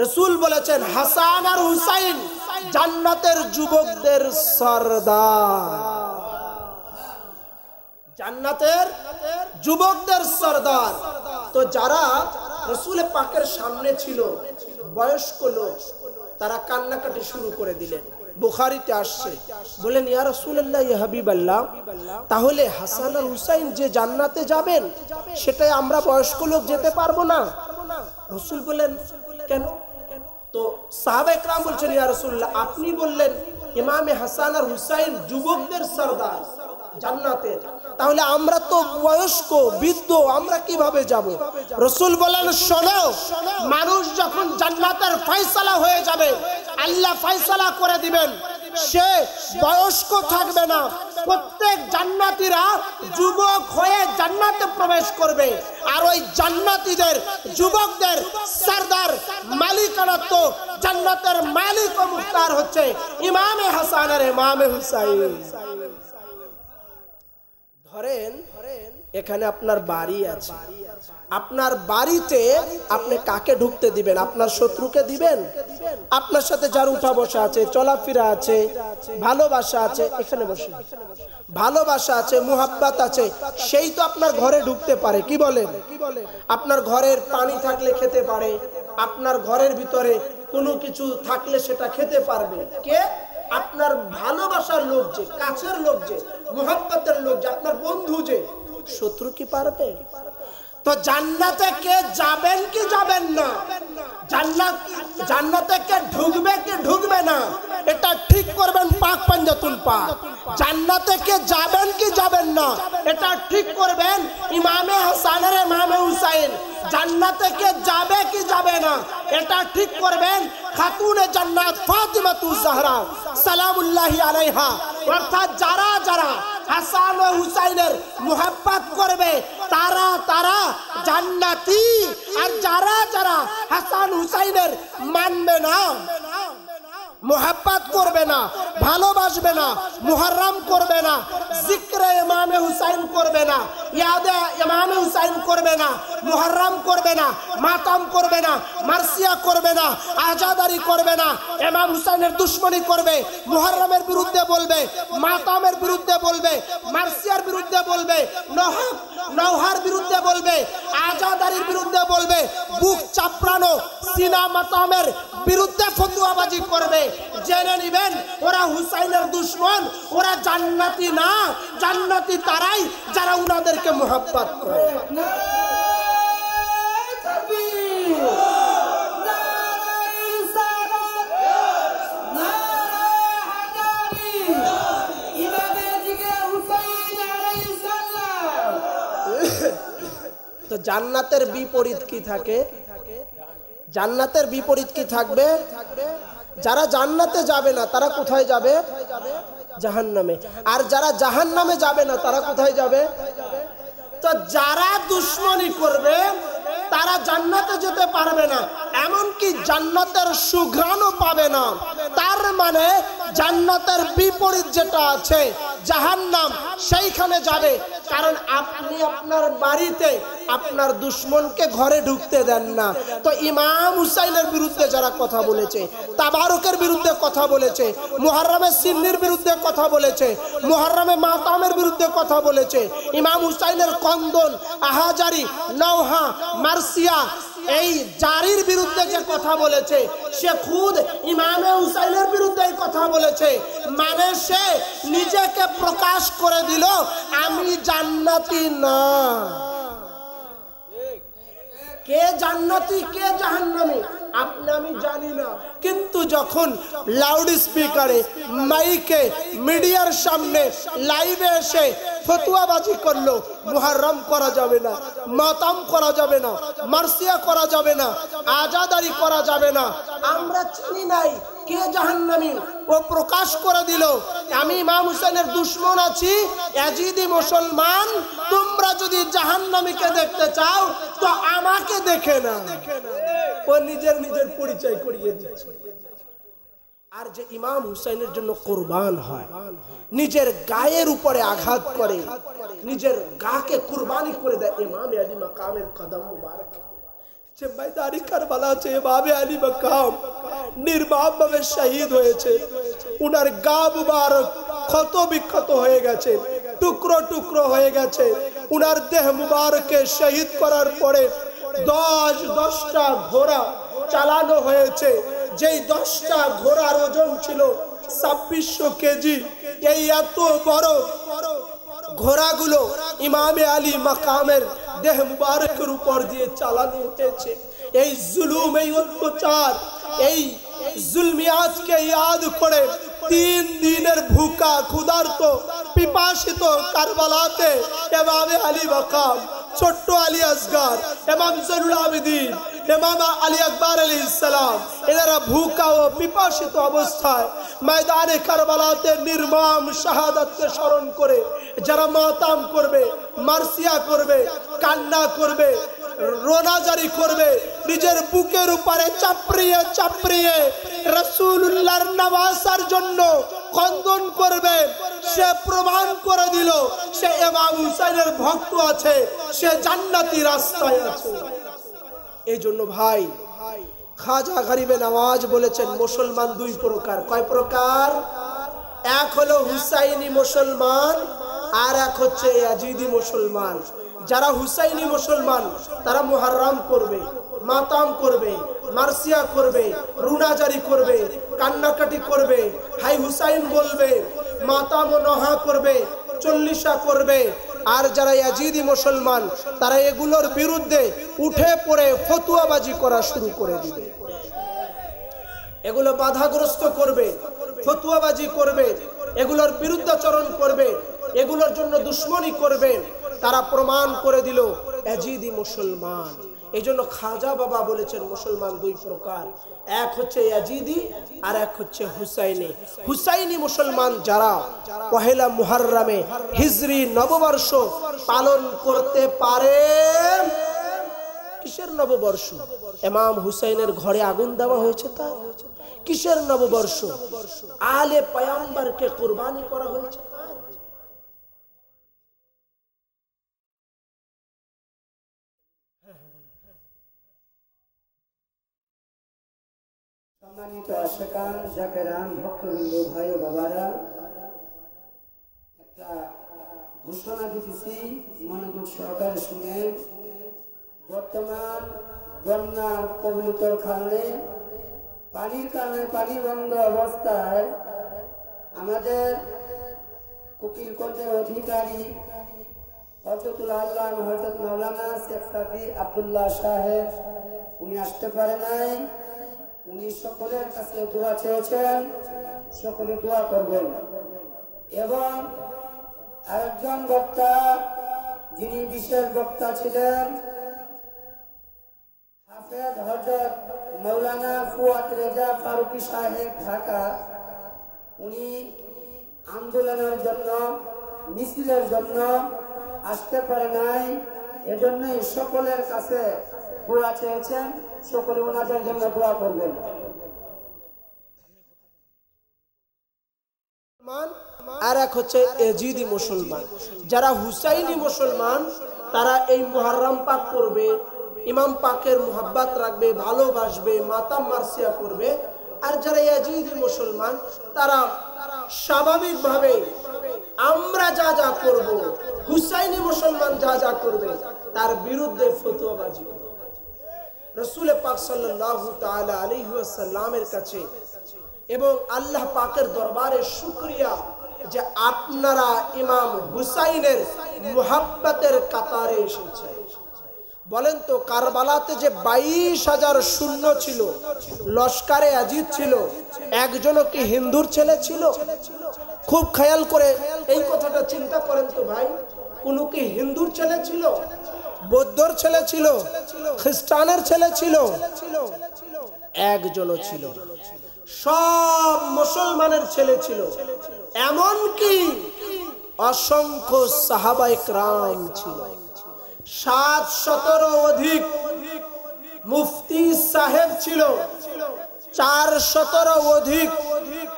রাসূল বলেছেন হাসান আর হুসাইন জান্নাতের যুবকদের সরদার, জান্নাতের যুবকদের সরদার। তো যারা রাসূল পাকের সামনে ছিল বয়স্ক লোক, তারা কান্নাকাটি শুরু করে দিলেন। বুখারীতে আসছে, বলেন ইয়া রাসূলুল্লাহ, ইয়া হাবিবাল্লাহ, তাহলে হাসান আর হুসাইন যে জান্নাতে যাবেন সেটাই আমরা বয়স্ক লোক যেতে পারবো না? রাসূল বলেন কেন? তো সাহাবায়ে কেরাম বলছেন ইয়া রাসূলুল্লাহ, আপনি বললেন ইমামে হাসান আর হুসাইন যুবকদের সরদার জান্নাতের, তাহলে আমরা তো বয়স্ক বৃদ্ধ, আমরা কিভাবে যাব? রাসূল বলেন শোনো, মানুষ যখন জান্নাতের ফয়সালা হয়ে যাবে, আল্লাহ ফয়সালা করে দিবেন, সে বয়স্ক থাকবে না, প্রত্যেক জান্নাতীরা যুবক হয়ে জান্নাতে প্রবেশ করবে। আর ওই জান্নাতীদের যুবকদের সরদার মালিকানা তো জান্নাতের মালিক ও মুখতার হচ্ছে ইমামে হাসান আর ইমামে হুসাইন। ধরেন এখানে আপনার বাড়ি আছে, আপনার বাড়িতে আপনি কাকে ঢুকতে দিবেন? আপনার শত্রুকে দিবেন? আপনার সাথে যার উঠা বসা আছে, চলাফেরা আছে, ভালোবাসা আছে, এখানে বসে ভালোবাসা আছে, মুহাব্বত আছে, সেই তো আপনার ঘরে ঢুকতে পারে। কি বলেন? আপনার ঘরের পানি থাকলে খেতে পারে, আপনার ঘরের ভিতরে কোনো কিছু থাকলে সেটা খেতে পারবে কে? আপনার ভালোবাসার লোক, যে কাছের লোক, যে মুহাব্বতের লোক, যে আপনার বন্ধু, যে শত্রু কি পারবে? তো জান্নাতে কে যাবেন কি যাবেন না, জান্নাতে কে ঢুকবে কি ঢুকবে না, এটা ঠিক করবেন পাক পাঞ্জাতুল পাক। জান্নাতে কে যাবেন কি যাবেন না, এটা ঠিক করবেন ইমামে হাসান আর ইমামে হুসাইন। জান্নাতে কে যাবে কি যাবে না, এটা ঠিক করবেন খাতুনে জান্নাত ফাতিমাতুজ জাহরা সালামুল্লাহি আলাইহা। অর্থাৎ যারা যারা হাসান ও হুসাইনের মুহাব্বত করবে তারা তারা জান্নাতি, আর যারা যারা হাসান হুসাইনের মানবে না, মুহাব্বত করবে না, ভালোবাসবে না, মুহররম করবে না, জিক্রে ইমামে হুসাইন করবে না, ইয়াদে ইমামে হুসাইন করবে না, মুহররম করবে না, মাতম করবে না, মার্সিয়া করবে না, আজাদারি করবে না, ইমাম হুসাইনের দুশমনি করবে, মুহররমের বিরুদ্ধে বলবে, মাতমের বিরুদ্ধে বলবে, মার্সিয়ার বিরুদ্ধে বলবে, নওহার বিরুদ্ধে বলবে, আজাদারির বিরুদ্ধে বলবে, বুক চাপড়ানো সিনা মাতমের বিরুদ্ধে ফতোয়াবাজি করবে, জেনে নিবেন ওরা হুসাইনের দুশমন, ওরা জান্নাতি না, জান্নাতি তারাই যারা উনাদেরকে মুহাব্বত করে। তো জান্নাতের বিপরীত কি থাকে? জান্নাতের বিপরীত কি থাকবে? যারা জান্নাতে যাবে না তারা কোথায় যাবে? জাহান্নামে। আর যারা জাহান্নামে যাবে না তারা কোথায় যাবে? তো যারা দুশমনি করবে তারা জান্নাতে যেতে পারবে না, এমনকি জান্নাতের সুঘ্রাণও পাবে না। তার মানে জান্নাতের বিপরীত যেটা আছে জাহান্নাম, সেইখানে যাবে। কারণ আপনি আপনার বাড়িতে আপনার দুশমনকে ঘরে ঢুকতে দেন না। তো ইমাম হুসাইনের বিরুদ্ধে যারা কথা বলেছে, তাবারুকের বিরুদ্ধে কথা বলেছে, মুহররমে সিন্নির বিরুদ্ধে কথা বলেছে, মুহররমে মাতামের বিরুদ্ধে কথা বলেছে, ইমাম হুসাইনের কন্দন, আহাজারি, নওহা, মার্সিয়া এই জারির বিরুদ্ধে যে কথা বলেছে সে খুদ ইমামে হুসাইনের বিরুদ্ধে কথা বলেছে, মানে সে নিজেকে প্রকাশ করে দিল আমি জান্নাতি না। কে জান্নাতি কে জাহান্নামী আপনি আমি জানি না, কিন্তু যখন লাউড স্পিকারে মাইকে মিডিয়ার সামনে লাইভে এসে ফতোয়াবাজি করলো, মুহররম করা যাবে না, মাতাম করা যাবে না, মার্সিয়া করা যাবে না, আজাদারি করা যাবে না, আমরা চিনি নাই কে জাহান্নামী, ও প্রকাশ করে দিল আমি ইমাম হুসেনের দুশমন আছি, ইয়াজিদি মুসলমান, তোমরা যদি জাহান্নামীকে দেখতে চাও তো আমাকে দেখে না। ও নিজের পরিচয় করিয়ে দিচ্ছে। আর যে ইমাম হুসাইনের জন্য কুরবান হয়, নিজের গায়ের উপরে আঘাত করে, নিজের গাকে কুরবানি করে দেয়, ইমাম আলী মাকামের কদম মুবারক যে ময়দানে কারবালা আছে, ইমাম আলী মাকাম নির্মমভাবে শহীদ হয়েছে, উনার গা মুবারক ক্ষত বিক্ষত হয়ে গেছে, টুকরো টুকরো হয়ে গেছে। উনার দেহ মুবারককে শহীদ করার পরে 10টা ঘোড়া চালানো হয়েছে, যেই 10টা ঘোড়ার ওজন ছিল 2600 কেজি। এই এত বড় ঘোড়াগুলো ইমামে আলী মাকামের দেহ মুবারকের উপর দিয়ে চালানো হয়েছে। এই জুলুম, এই অত্যাচার, এই জুলমিয়াতকে ইয়াদ করে 3 দিনের ভুকা ক্ষুধার্ত পিপাসিত কারবালাতে ইমামে আলী মাকাম, ছোট্ট আলী আসগর, ইমাম জয়নুল আবেদিন, ইমাম আলী আকবর আলাইহিস সালাম, এরা ভুকা ও পিপাসিত অবস্থায় ময়দানে কারবালাতে নির্মম শাহাদাতকে স্মরণ করে যারা মাতাম করবে, মার্সিয়া করবে, কান্না করবে, রোনাজারি করবে, নিজের বুকের উপরে চাপড়িয়ে চাপড়িয়ে রাসূলুল্লাহর নওয়াসার জন্য খন্দন করবে, সে প্রমাণ করে দিল সে ইমাম হুসাইনের ভক্ত আছে, সে জান্নাতি রাস্তায় আছে। এই জন্য ভাই খাজা গরিবে নওয়াজ বলেছেন মুসলমান 2 প্রকার। কয় প্রকার? এক হলো হুসাইনি মুসলমান, আর এক হচ্ছে ইয়াজিদি মুসলমান। যারা হুসাইনি মুসলমান তারা মুহররম করবে, মাতাম করবে, মার্সিয়া করবে, রুনাজারি করবে, কান্নাকাটি করবে, হাই হুসাইন বলবে, মাতাম ও নহা করবে, চল্লিশা করবে। আর যারা ইয়াজিদি মুসলমান তারা এগুলোর বিরুদ্ধে উঠে পড়ে ফতোয়াবাজি করা শুরু করে দিবে, এগুলো বাধাগ্রস্ত করবে, ফতোয়াবাজি করবে, এগুলোর বিরুদ্ধাচরণ করবে, এগুলোর জন্য দুশ্মনী করবে। তারা প্রমাণ করে দিল ইয়াজিদি মুসলমান। এই জন্য খাজা বাবা বলেছেন মুসলমান 2 প্রকার, এক হচ্ছে ইয়াজিদি আর এক হচ্ছে হুসাইনি। হুসাইনি মুসলমান যারা পহেলা মুহররমে হিজরি নববর্ষ পালন করতে পারে। কিসের নববর্ষ? ইমাম হুসাইনের ঘরে আগুন দেওয়া হয়েছে তা কিসের নববর্ষ? আলে পয়গম্বরকে কুরবানি করা হয়েছে। সম্মানিত আশিকান, জাকেরান, ভক্তবৃন্দ, ভাই ও বাবারা, একটা ঘোষণা দিতেছি, মনোযোগ সহকারে শুনে। বর্তমান বন্যার কবলিতর কারণে পানির কারণে পানি বন্ধ অবস্থায় আমাদের কুকিলকোটের অধিকারী হযরতুল আল্লামা হযরত মাওলানা শেখ সাফি আব্দুল্লাহ সাহেব উনি আসতে পারে নাই। উনি সকলের কাছে দোয়া চেয়েছেন, সকলে দোয়া করবেন। এবং আরেকজন বক্তা যিনি বিশেষ বক্তা ছিলেন হাফেজ হযরত মাওলানা ফুয়াদ রেজা ফারুকি সাহেব ঢাকা, উনি আন্দোলনের জন্য, মিছিলের জন্য আসতে পারে নাই। এজন্যই সকলের কাছে দোয়া চেয়েছেন, সকলে ওনাদের জন্য দোয়া করবেন। আর এক হচ্ছে ইয়াজিদি মুসলমান। যারা হুসাইনি মুসলমান তারা এই মুহররম পাক করবে, ইমাম পাকের মুহাব্বত রাখবে, ভালোবাসবে, মাতাম মার্সিয়া করবে। আর যারা ইয়াজিদি মুসলমান তারা স্বাভাবিকভাবে আমরা যা যা করব, হুসাইনি মুসলমান যা যা করবে তার বিরুদ্ধে ফতোয়াবাজি করবে। রাসূল পাক সাল্লাল্লাহু তাআলা আলাইহি ওয়াসাল্লামের কাছে এবং আল্লাহ পাকের দরবারে শুকরিয়া যে আপনারা ইমাম হুসাইনের মুহাব্বতের কাতারে এসেছেন। বলেন তো কারবালাতে যে 22,000 সৈন্য ছিল, লস্করে আজিদ ছিল, একজনও কি হিন্দুর ছেলে ছিল? খুব খেয়াল করে এই কথাটা চিন্তা করেন তো ভাই, কোন কি হিন্দুর ছেলে ছিল, বৌদ্ধর ছেলে ছিল, খ্রিস্টানের ছেলে ছিল? একজনও ছিল না, সব মুসলমানের ছেলে ছিল। এমন কি অসংখ্য সাহাবায়ে কেরাম ছিল, 700 অধিক মুফতি সাহেব ছিল, 400 অধিক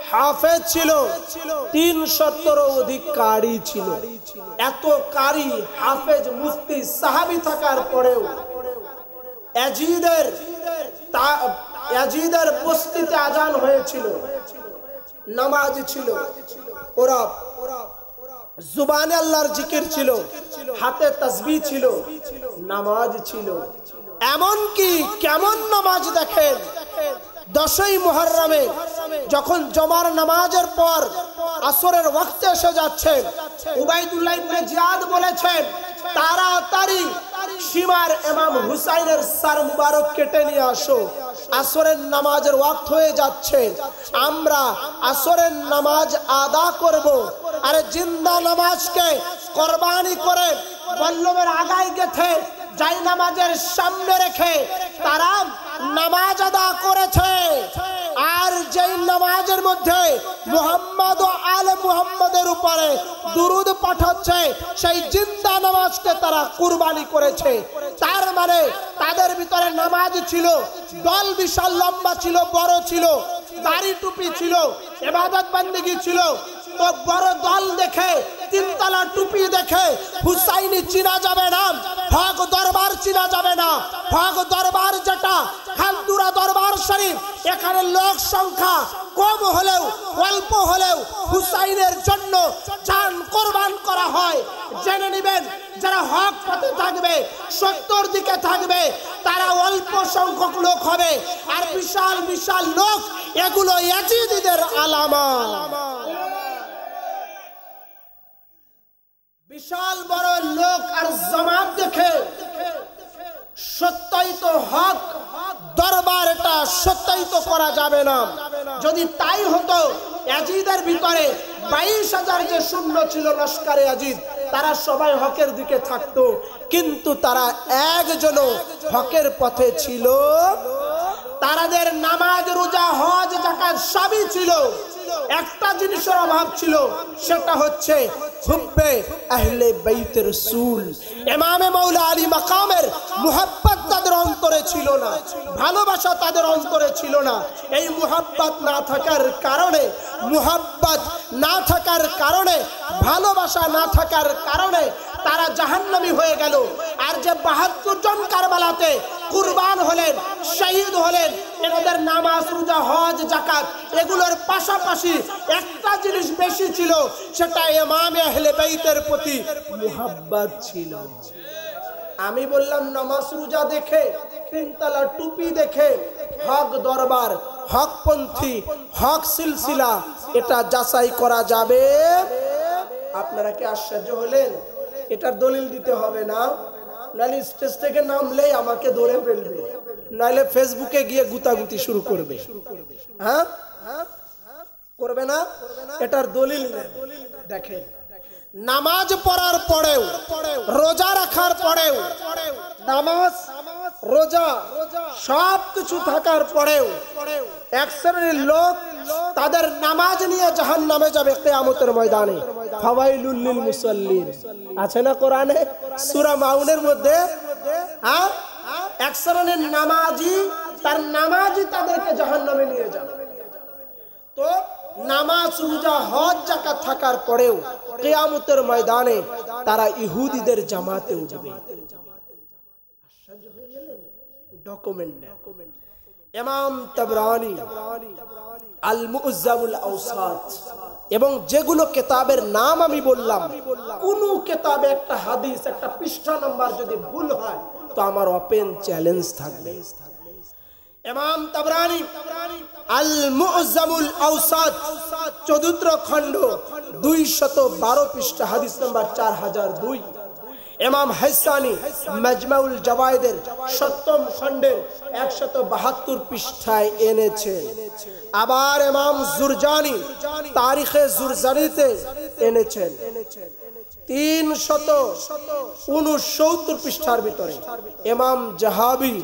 হাফেজ ছিল, 300 অধিক কারি ছিল। এত কারি, হাফেজ, মুফতি, সাহাবী থাকার পরেও ইয়াজিদের বস্তিতে আজান হয়েছিল, নামাজ ছিল, ওরা জুবানে আল্লাহর জিকির ছিল, হাতে তাসবিহ ছিল, নামাজ ছিল। এমন কি কেমন নামাজ দেখেন, 10ই মুহররমে যখন জমার নামাজের পর আসরের ওয়াক্তে এসে যাচ্ছে, উবাইদুল্লাহ ইবনে জিয়াদ বলেছেন তাড়াতাড়ি সীমার ইমাম হুসাইনের সর মুবারক কেটে নিয়ে আসো, আসরের নামাজের ওয়াক্ত হয়ে যাচ্ছে, আমরা আসরের নামাজ আদা করব। আরে জিন্দা নামাজকে কুরবানি করে বল্লমের আগায় গেথে যাই নামাজের সামনে রেখে তারা নামাজ আদা করেছে। আর যেই নামাজের মধ্যে মুহাম্মদ ও আলে মুহাম্মদের উপরে দুরূদ পাঠাচ্ছে, সেই জিন্দা নামাজকে তারা কুরবানি করেছে। তার মানে তাদের ভিতরে নামাজ ছিল, দল বিশাল লম্বা ছিল, বড় ছিল, দাড়ি টুপি ছিল, ইবাদত বান্দেগী ছিল। তো বড় দল দেখে, তিনতলা টুপি দেখে হুসাইনি চিনা যাবে না, হক দরবার চিনা যাবে না। হক দরবার যেটা খালদুরা দরবার শরীফ, এখানে লোক সংখ্যা কম হলেও, অল্প হলেও হুসাইনের জন্য জান কোরবান করা হয়। জেনে নেবেন, যারা হক পথে থাকবে, সত্যর দিকে থাকবে, তারা অল্প সংখ্যক লোক হবে, আর বিশাল বিশাল লোক, এগুলো ইয়াজিদীদের আলামত। বিশাল বড় লোক আর জামাত দেখে সত্যায়িত হক দরবার এটা সত্যায়িত করা যাবে না। যদি তাই হতো, ইয়াজিদের ভিতরে 22,000 যে শূন্য ছিল লস্করে ইয়াজিদ, তারা সবাই হকের দিকে থাকতো, কিন্তু তারা একজনও হকের পথে ছিল। তাদের নামাজ, রোজা, হজ, যাকাত সবই ছিল, একটা জিনিসের অভাব ছিল, সেটা হচ্ছে হুব্বে আহলে বাইত রাসূল। ইমামে মাওলা আলী মাকামের মুহাব্বত তাদের অন্তরে ছিল না, ভালোবাসা তাদের অন্তরে ছিল না। এই মুহাব্বত না থাকার কারণে, ভালোবাসা না থাকার কারণে তারা জাহান্নামী হয়ে গেল। আর যে 72 জন কারবালাতে কুরবান হলেন, শহীদ হলেন, এনাদের নামাজ, রোজা, হজ, যাকাত এগুলোর পাশাপাশি একটা জিনিস বেশি ছিল, সেটা ইমামে আহলে বাইতের প্রতি মুহাব্বত ছিল। আমি বললাম নামাজ রোজা দেখে, তিনতলা টুপি দেখে হক দরবার, হকপন্থী, হক সিলসিলা এটা যাচাই করা যাবে? আপনারা কি আশ্চর্য হলেন? এটার দলিল দিতে হবে না, নাহলে স্টেজ থেকে নামলেই আমাকে ধরে ফেলবে, নাহলে ফেসবুকে গিয়ে গুতাগুতি শুরু করবে। হ্যাঁ, করবে না? এটার দলিল দেখেন, নামাজ পড়ার পরেও, রোজা রাখার পরেও, নামাজ, রোজা সব কিছু থাকার পরেও এক শ্রেণীর লোক তাদের নামাজ নিয়ে জাহান্নামে যাবে কিয়ামতের ময়দানে। ফাওয়াইলুল লিল মুসাল্লিন আছে না কোরআনে, সূরা মাউনের মধ্যে? হ্যাঁ, এক শ্রেণীর নামাজি, তার নামাজই তাদেরকে জাহান্নামে নিয়ে যাবে। তো নামাজ, রোজা, হজ, যাকাত থাকার পরেও কিয়ামতের ময়দানে তারা ইহুদিদের জামাতে উঠবে। ডকুমেন্ট ইমাম তাবরানী আল মু'জ্জামুল আওসাত এবং যেগুলো কিতাবের নাম আমি বললাম, কোন কিতাবে একটা হাদিস, একটা পৃষ্ঠা নাম্বার যদি ভুল হয়, তো আমার ওপেন চ্যালেঞ্জ থাকবে। ইমাম তাবরানী আল মুআজ্জামুল আওসাত চতুর্থ খণ্ড 212 পৃষ্ঠা হাদিস নাম্বার 4002। ইমাম হাসানী মাজমাউল জাওয়ায়েদের 7ম খণ্ডের 172 পৃষ্ঠায় এনেছেন। আবার ইমাম জুরজানি তারিখে জুরজানিতে এনেছেন 369 পৃষ্ঠার ভিতরে। ইমাম জাহাবি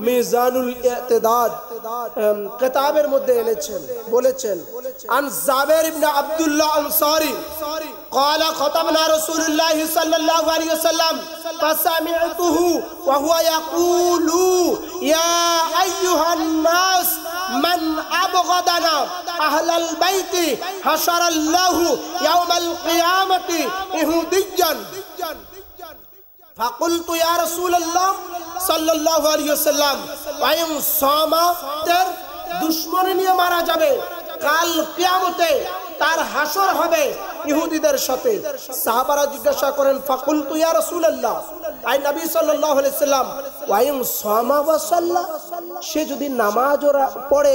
মিজানুল ইতিদাদ কিতাবের মধ্যে এনেছেন, বলেছেন আন জাবের ইবনে আব্দুল্লাহ আনসারী قال خطبنا رسول الله صلى الله عليه وسلم فسمعته وهو يقول يا أيها الناس من أبغضنا أهل البيت حشر الله يوم القيامة يهوديا فقلت يا رسول الله صلى الله عليه وسلم وإن صام تر দুশমন নিয়ে মারা যাবে, কাল কিয়ামতে তার হাসর হবে ইহুদিদের সাথে। সাহাবারা জিজ্ঞাসা করেন ফাকুলতু ইয়া রাসূলুল্লাহ, আই নবী সাল্লাল্লাহু আলাইহি সাল্লাম ওয়াইন সামা ওয়া সাল্লা, সে যদি নামাজ পড়ে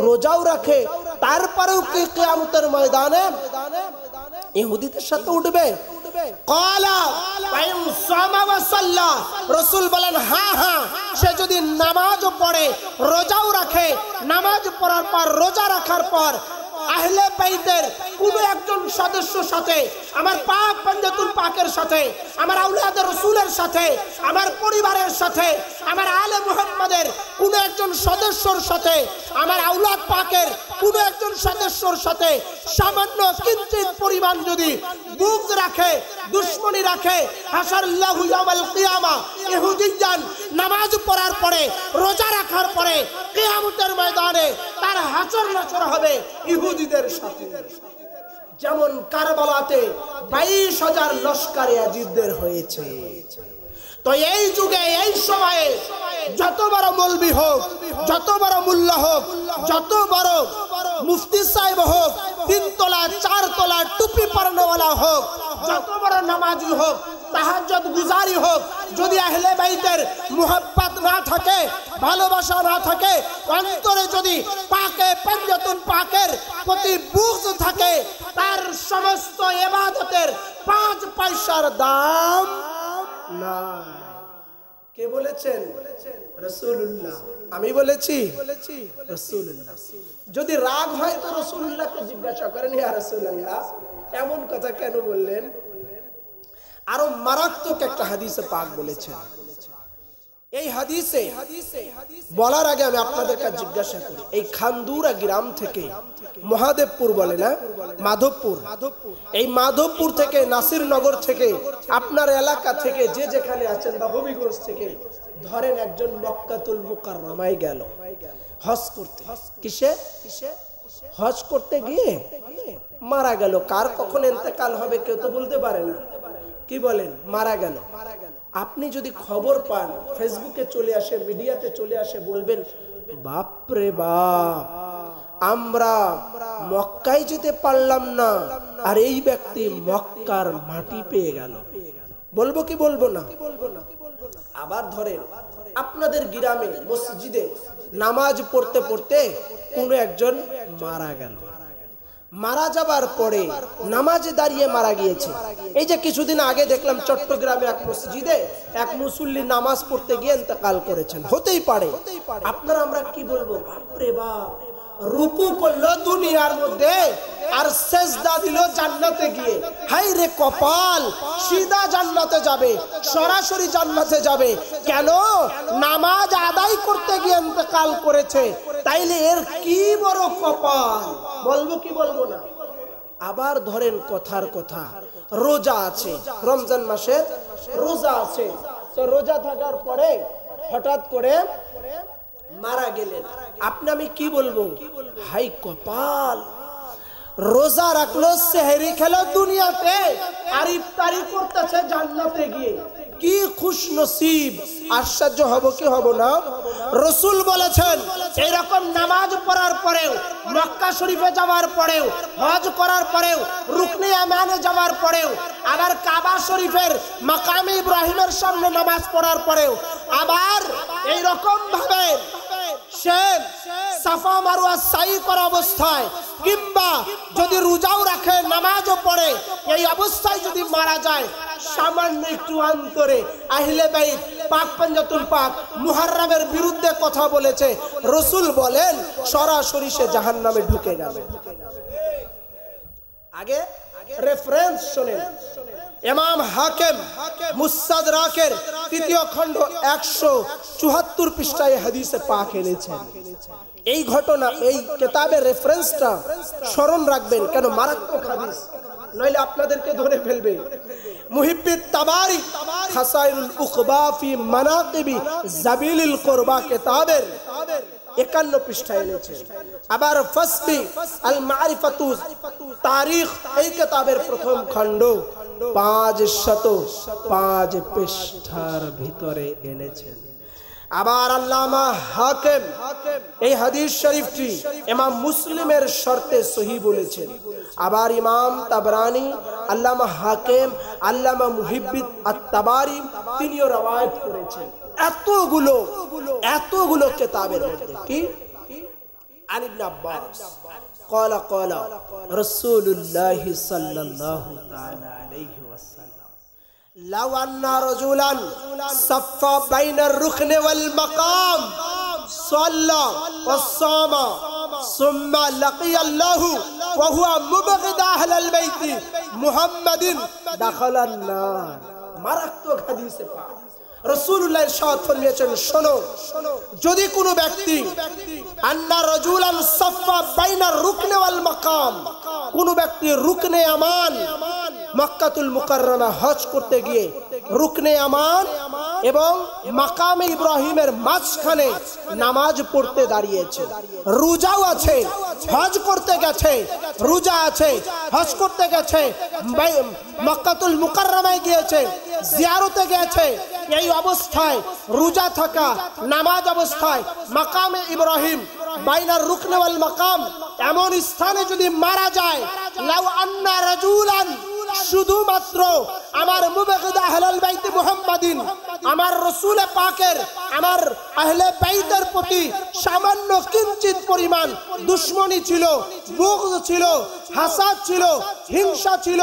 রোজাও রাখে তারপরেও কি কিয়ামতের ময়দানে ইহুদিদের সাথে উঠবে? ক্বালা ওয়াইন সামা ওয়া সাল্লা, রাসূল বলেন হ্যাঁ হ্যাঁ, সে যদি নামাজও পড়ে রোজাও রাখে, নামাজ পড়ার পর রোজা রাখার পর আহলে বাইতের কোন একজন সদস্যর সাথে, আমার পাক পাঞ্জাতুল পাকের সাথে, আমার আউলাদ রাসূলের সাথে, আমার পরিবারের সাথে, আমার আলে মুহাম্মাদের কোন একজন সদস্যর সাথে, আমার আউলাদ পাকের কোন একজন সদস্যর সাথে সামান্য কিঞ্চিত পরিমাণ যদি বুগজ রাখে, দুশমনি রাখে, হাশারাল্লাহু ইয়াউমাল কিয়ামা ইহুদিয়ান, নামাজ পড়ার পরে রোজা রাখার পরে কিয়ামতের ময়দানে তার হাসর নাসর হবে ইহুদিদের সাথে। যেমন কারবালাতে 22,000 লস্করে আজিবদের হয়েছে। তো এই যুগে এই সময়ে যত বড় মৌলবি হোক, যত বড় মুল্লা হোক, যত বড় মুফতি সাহেব হোক, 3 তলা 4 তলা টুপি পরনেওয়ালা হোক, যত বড় নামাজি হোক, তাহাজ্জুদ গুজারি হোক, যদি আহলে বাইতের মুহাব্বত না থাকে, ভালোবাসা না থাকে, অন্তরে যদি পাকে পাঞ্জাতুল পাকের প্রতি বুগজ থাকে, তার সমস্ত ইবাদতের 5 পয়সার দাম না। কে বলেছেন? রাসূলুল্লাহ। আমি বলেছি? রাসূলুল্লাহ। যদি রাগ হয় তো রাসূলুল্লাহকে জিজ্ঞাসা করেন, ইয়া রাসূলুল্লাহ এমন কথা কেন বললেন? আরো মারাত্মক একটা হাদিসে পাক বলেছেন। এই হাদিসে বলার আগে আমি আপনাদের কাছে জিজ্ঞাসা করি, এই খানদুরা গ্রাম থেকে মহাদেবপুর বলে না, মাধবপুর, এই মাধবপুর থেকে, নাসিরনগর থেকে, আপনার এলাকা থেকে যে যেখানে আছেন বা হবিগঞ্জ থেকে ধরেন একজন মক্কাতুল মুকাররমায় গেল হজ করতে। কিসে? হজ করতে গিয়ে মারা গেল। কার কখন ইন্তেকাল হবে কেউ তো বলতে পারে না। কি বলেন? মারা গেল। আপনি যদি খবর পান, ফেসবুকে চলে আসে, মিডিয়াতে চলে আসে, বলবেন বাপরে বাপ, আমরা মক্কায় যেতে পারলাম না আর এই ব্যক্তি মক্কার মাটি পেয়ে গেল। বলবো কি বলবো না? আবার ধরেন আপনাদের গ্রামে মসজিদে নামাজ পড়তে পড়তে কোনো একজন মারা গেল। মারা যাবার পরে নামাজে দাঁড়িয়ে মারা গিয়েছে। এই যে কিছুদিন আগে দেখলাম চট্টগ্রামে এক মসজিদে এক মুসল্লি নামাজ পড়তে গিয়ে ইন্তেকাল করেছেন। হতেই পারে। আপনারা আমরা কি বলবো? বাপরে বাপ, রুকু করলো দুনিয়ার মধ্যে আর সেজদা দিল জান্নাতে গিয়ে। হাই রে কপাল, সিধা জান্নাতে যাবে, সরাসরি জান্নাতে যাবে। কেন? নামাজ আদায় করতে গিয়ে ইন্তেকাল করেছে। তাইলে এর কি বড় কপাল, বলবো কি বলবো না? আবার ধরেন কথার কথা, রোজা আছে, রমজান মাসে রোজা আছে, তো রোজা থাকার পরে হঠাৎ করে মারা গেলেন। আপনি আমি কি বলবো? হাই কপাল, রোজা রাখলো, সেহরি খেলো দুনিয়াতে আর ইফতারি করতেছে জান্নাতে গিয়ে। কি খুশ নসিব। আশ্চর্য হব কি হব না? রাসূল বলেছেন এরকম নামাজ পড়ার পরেও, মক্কা শরীফে যাওয়ার পরেও, হজ করার পরেও, রুকনে ইয়ামানে যাওয়ার পরেও, আবার কাবা শরীফের মাকামে ইব্রাহিমের সামনে নামাজ পড়ার পরেও আবার এই রকম ভাবে সে সাফা মারওয়া সাই করা অবস্থায় কিংবা যদি রোজাও রাখে নামাজও পড়ে এই অবস্থায় যদি মারা যায় সামান্য একটু অন্তরে আহলে বাইত পাক পাঞ্জাতুল পাক মুহাররমের বিরুদ্ধে কথা বলেছে, রাসূল বলেন সরাসরি সে জাহান্নামে ঢুকে গেল। আগে রেফারেন্স শুনেন, ইমাম হাকিম মুস্তাদরাকের 3য় খণ্ড 174 পৃষ্ঠায় হাদিসে পাক এনেছেন। এই ঘটনা এই কিতাবের রেফারেন্সটা স্মরণ রাখবেন, কেন মারাত্মক হাদিস, নইলে আপনাদেরকে ধরে ফেলবে। মুহিব্বিত তাবারি খাসাইরুল উকবা ফি মানাকিবি জাবিলিল কুরবা কিতাবের 51 পৃষ্ঠায় এনেছেন। আবার ফাসবি আল মারিফাতু তারিখ এই কিতাবের প্রথম খণ্ড 505 পৃষ্ঠার ভিতরে এনেছেন। আবার আল্লামা হাকিম এই হাদিস শরীফটি ইমাম মুসলিমের শর্তে সহিহ বলেছেন। আবার ইমাম তাবরানি, আল্লামা হাকিম, আল্লামা মুহিব্বিত আত-তাবারি তিনিও রওয়ায়াত করেছেন। এতগুলো কিতাবের মধ্যে কি আন ইবনে আব্বাস قال رسول الله صلى الله تعالى عليه وسلم لو أن رجلا صف بين الركن والمقام صلى وصام ثم لقي الله وهو مبغض أهل البيت محمد دخل النار। মারাত্মক হাদিসে পাক রাসূলুল্লাহ ইরশাদ ফরমিয়েছেন, শোনো, যদি কোনো ব্যক্তি আন্না রাজুলান সাফা বাইনা রুকনে ওয়াল মাকাম, কোন ব্যক্তি রুকনে আমান মক্কাতুল মুকাররমা হজ করতে গিয়ে রুকনে আমান এবং মাকামে ইব্রাহিমের মাঝখানে নামাজ পড়তে দাঁড়িয়েছে, রোজাও আছে, হজ করতে গেছে, রোজা আছে, হজ করতে গেছে, মক্কাতুল মুকাররমায় গিয়েছে, জিয়ারতে গেছে, এই অবস্থায় রোজা থাকা নামাজ অবস্থায় মাকামে ইব্রাহিম বাইনার রুকনে ওয়াল মাকাম এমন স্থানে যদি মারা যায়, লাউ আন্না রাজুলান, শুধুমাত্র আমার মুবগিদ আহলাল বাইত মুহাম্মাদিন, আমার রাসূল পাকের, আমার আহলে বাইতের প্রতি সামান্য কিঞ্চিত পরিমাণ দুশমনী ছিল, বুগদ ছিল, হাসাদ ছিল, হিংসা ছিল,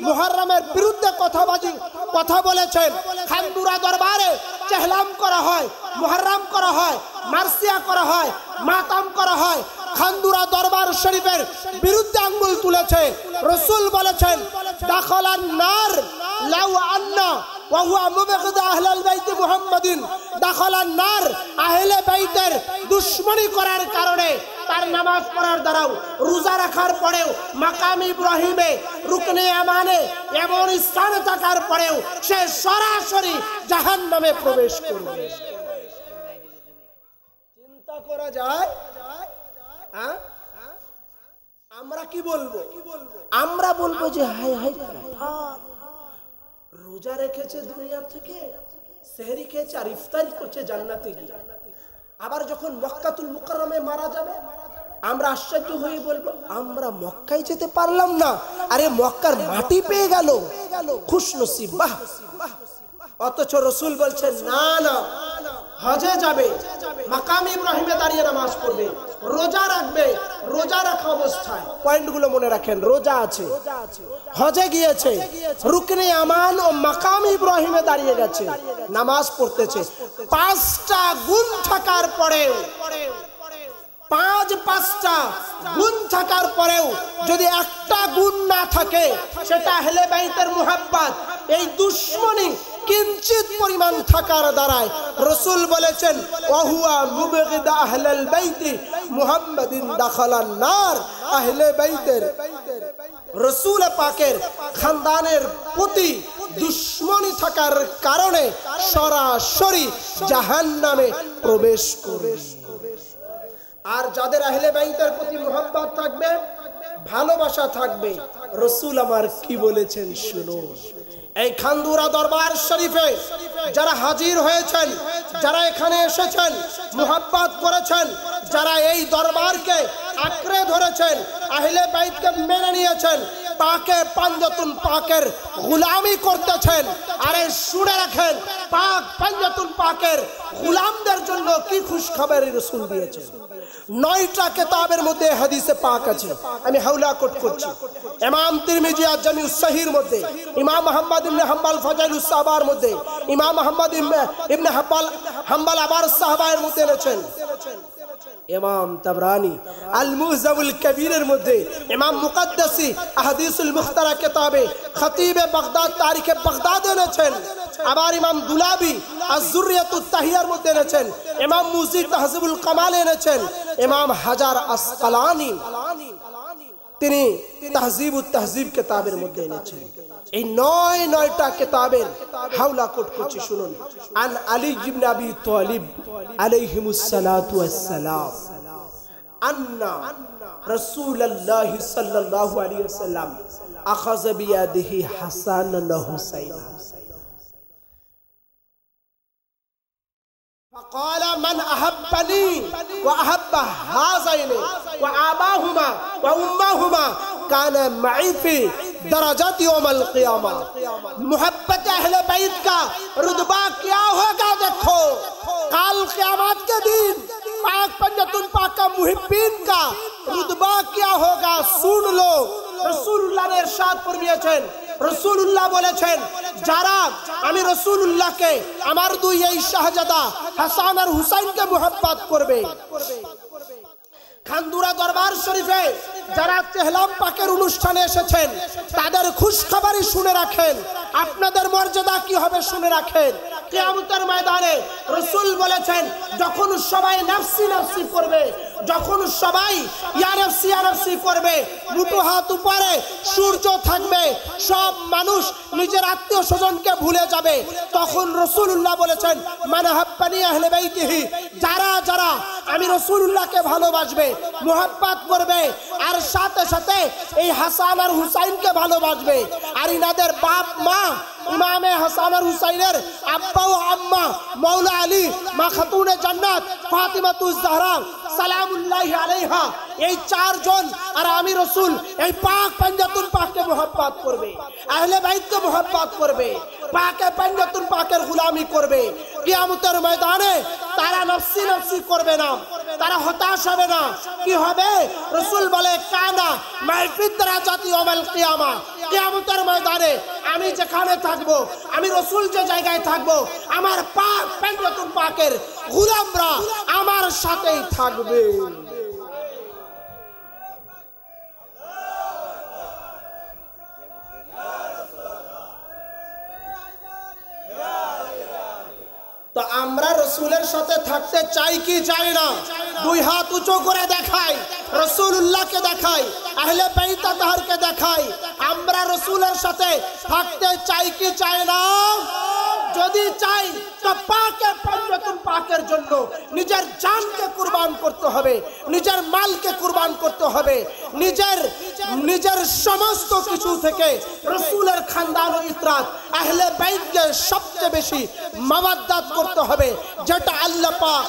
মুহররমের বিরুদ্ধে কথা বলেছেন, খানদুরা দরবারে চেহলাম করা হয়, মুহররম করা হয়, মার্সিয়া করা হয়, মাতাম করা হয়, খানদুরা দরবার শরীফের বিরুদ্ধে আঙ্গুল তুলেছে, রাসূল বলেছেন দাখালান নার লাউ আন্না ওয়া হুয়া মুবগিদ আহলাল বাইত মুহাম্মাদিন দাখালান নার, আহলে বাইতের দুশমনী করার কারণে তার নামাজ পড়ার দ্বারাও রোজা রাখার পরেও মাকাম ইব্রাহিমে রুকনে আমানে এমন স্থানে থাকার পরেও সে সরাসরি জাহান্নামে প্রবেশ করবে। চিন্তা করা যায়? আমরা কি বলবো? আমরা বলবো যে হায় হায়, রোজা রেখেছে দুনিয়া থেকে, সেহরি খেয়েছে আর ইফতারি করছে জান্নাতে গিয়ে, আবার যখন মক্কাতুল মুকাররমায় মারা যাবে আমরা আশ্চর্য হয়ে বলবো আমরা মক্কায় যেতে পারলাম না, আরে মক্কার মাটি পেয়ে গেল, খুশনসিব, বাহ। অথচ রাসূল বলছেন না না, হজে যাবে, মাকাম ইব্রাহিমে দাঁড়িয়ে নামাজ পড়বে, রোজা রাখবে, রোজা রাখা অবস্থায়, পয়েন্টগুলো মনে রাখেন, রোজা আছে, হজে গিয়েছে, রুকনে আমান ও মাকাম ইব্রাহিমে দাঁড়িয়ে গেছে, নামাজ পড়তেছে, 5টা গুণ থাকার পরেও, 5টা গুণ থাকার পরেও যদি একটা গুণ না থাকে, সেটা আহলে বাইতের মুহাব্বত, এই দুশমনী কিঞ্চিত পরিমাণ থাকার দ্বারায় রাসূল বলেছেন ওয়াহুয়া মুবগিদ আহলাল বাইত মুহাম্মাদিন দাখালান নার, আহলে বাইতের রাসূল পাকের খানদানের প্রতি দুশমনী থাকার কারণে সরাসরি জাহান্নামে প্রবেশ করবে। আর যাদের আহলে বাইতের প্রতি মুহাব্বত থাকবে, ভালোবাসা থাকবে, রাসূল আমার কি বলেছেন শুনুন। এই খানদুরা দরবার শরীফে যারা হাজির হয়েছেন, যারা এখানে এসেছেন, মুহাব্বত করেছেন, যারা এই দরবারকে আঁকড়ে ধরেছেন, আহলে বাইতকে মেনে নিয়েছেন, পাকে পাঞ্জাতুন পাকের গোলামি করতেছেন। আরে শুনে রাখেন, পাক পাঞ্জাতুন পাকের গোলামদের জন্য কি খুশখবর রাসূল দিয়েছেন। 9টা কিতাবের মধ্যে হাদিসে পাক আছে। আমি হাওলা কোট করছি। ইমাম তিরমিজি আজ-জামিউস সহিহর মধ্যে, ইমাম মুহাম্মদ ইবনে হাম্বল ফাজাইলুস সাহাবার মধ্যে, ইমাম মুহাম্মদ ইবনে হাম্বল আবার সাহাবায়ের মধ্যে এনেছেন। ইমাম তাবরানি আল মুহজাবুল কবিরের মধ্যে, ইমাম মুকদ্দাসি আহাদিসুল মুখতারা কিতাবে খতিবে বাগদাদ তারিখে বাগদাদ এনেছেন। আবার ইমাম দুলাবি আজ-জুররিয়াতুত তাহিয়ার মধ্যে এনেছেন। ইমাম মুজি তাহজিবুল কামাল এনেছেন। ইমাম হাজার আসকালানি তিনি তাহজিবুত তাহজিব কিতাবের মধ্যে এনেছেন। এই 9টা কিতাবের হাওলা কোট করছি, শুনুন। আন আলী ইবনে আবি তালিব আলাইহিমুস সালাতু ওয়াস সালাম আন্না রাসূলুল্লাহ সাল্লাল্লাহু আলাইহি ওয়াসাল্লাম আখাযা বিয়াদিহি হাসান ওয়া হুসাইন فقال من أحبني وأحب هذين وآباهما وأمهما كان معي في درجات يوم القيامة। मोहब्बत अहले बैत का रुतबा क्या होगा देखो, काल क़यामत के दिन पाक पंजतुन पाक का मुहिब्बीन का रुतबा क्या होगा सुन लो। রাসূলুল্লাহ এর ইরশাদ ফরমিয়েছেন, রাসূলুল্লাহ বলেছেন, যারা আমি রাসূলুল্লাহকে আমার দুই এই শাহজাদা হাসান আর হুসাইনকে মোহাব্বত করবে, খানদুরা দরবার শরীফে যারা তেহলাম পাকের অনুষ্ঠানে এসেছেন তাদের খুশখবরই শুনে রাখেন, আপনাদের মর্যাদা কি হবে শুনে রাখেন। কিয়ামতের ময়দানে রাসূল বলেছেন, যখন সবাই নাফসি নাফসি করবে, যখন সবাই ইয়া নাফসি করবে, দুটো হাত উপরে, সূর্য থাকবে, সব মানুষ নিজের আত্মীয় স্বজনকে ভুলে যাবে, তখন রাসূলুল্লাহ বলেছেন, মান হাব্বানি আহলে বাইতিহি, যারা যারা আমি রাসূলুল্লাহকে ভালোবাসবে, মোহাব্বত করবে, আর সাথে সাথে এই হাসান আর হুসাইনকে ভালোবাসবে, আর ইনাদের বাপ মা ইমামে হাসান আর হুসাইনের আব্বা ও আম্মা মাওলা আলী মা খাতুনে জান্নাত ফাতিমাতুজ জাহরা সালামুল্লাহি আলাইহা, এই 4 জন আর আমি রাসূল এই পাক পাঞ্জাতুন পাককে মোহাব্বত করবে, আহলে বাইতকে মোহাব্বত করবে, পাকে পাঞ্জাতুন পাকের গোলামি করবে। কিয়ামতের ময়দানে তারা নাফসি নাফসি করবে না, তারা হতাশ হবে না। কি হবে? রাসূল বলে, কানা মাইফিদ দারাজাতি ইয়াউমাল কিয়ামা, কিয়ামতের ময়দানে আমি যেখানে থাকবো, আমি রাসূল যে জায়গায় থাকবো, আমার পাক পাঞ্জাতুন পাকের গোলামরা আমার সাথেই থাকবে। তো আমরা রাসূলের সাথে থাকতে চাই কি চাই না? দুই হাত উঁচু করে দেখাই, রাসূলুল্লাহকে দেখাই, আহলে বাইত তাহরকে দেখাই, আমরা রাসূলের সাথে থাকতে চাই কি চাই না? যদি চাই তো পাকে পাঞ্জাতুন পাকের জন্য নিজের জানকে কুরবান করতে হবে, নিজের মালকে কুরবান করতে হবে, নিজের সমস্ত কিছু থেকে রাসূলের খানদান ও ইতরাত আহলে বাইতকে সবচেয়ে বেশি মাওয়াদ্দাত করতে হবে, যেটা আল্লাহ পাক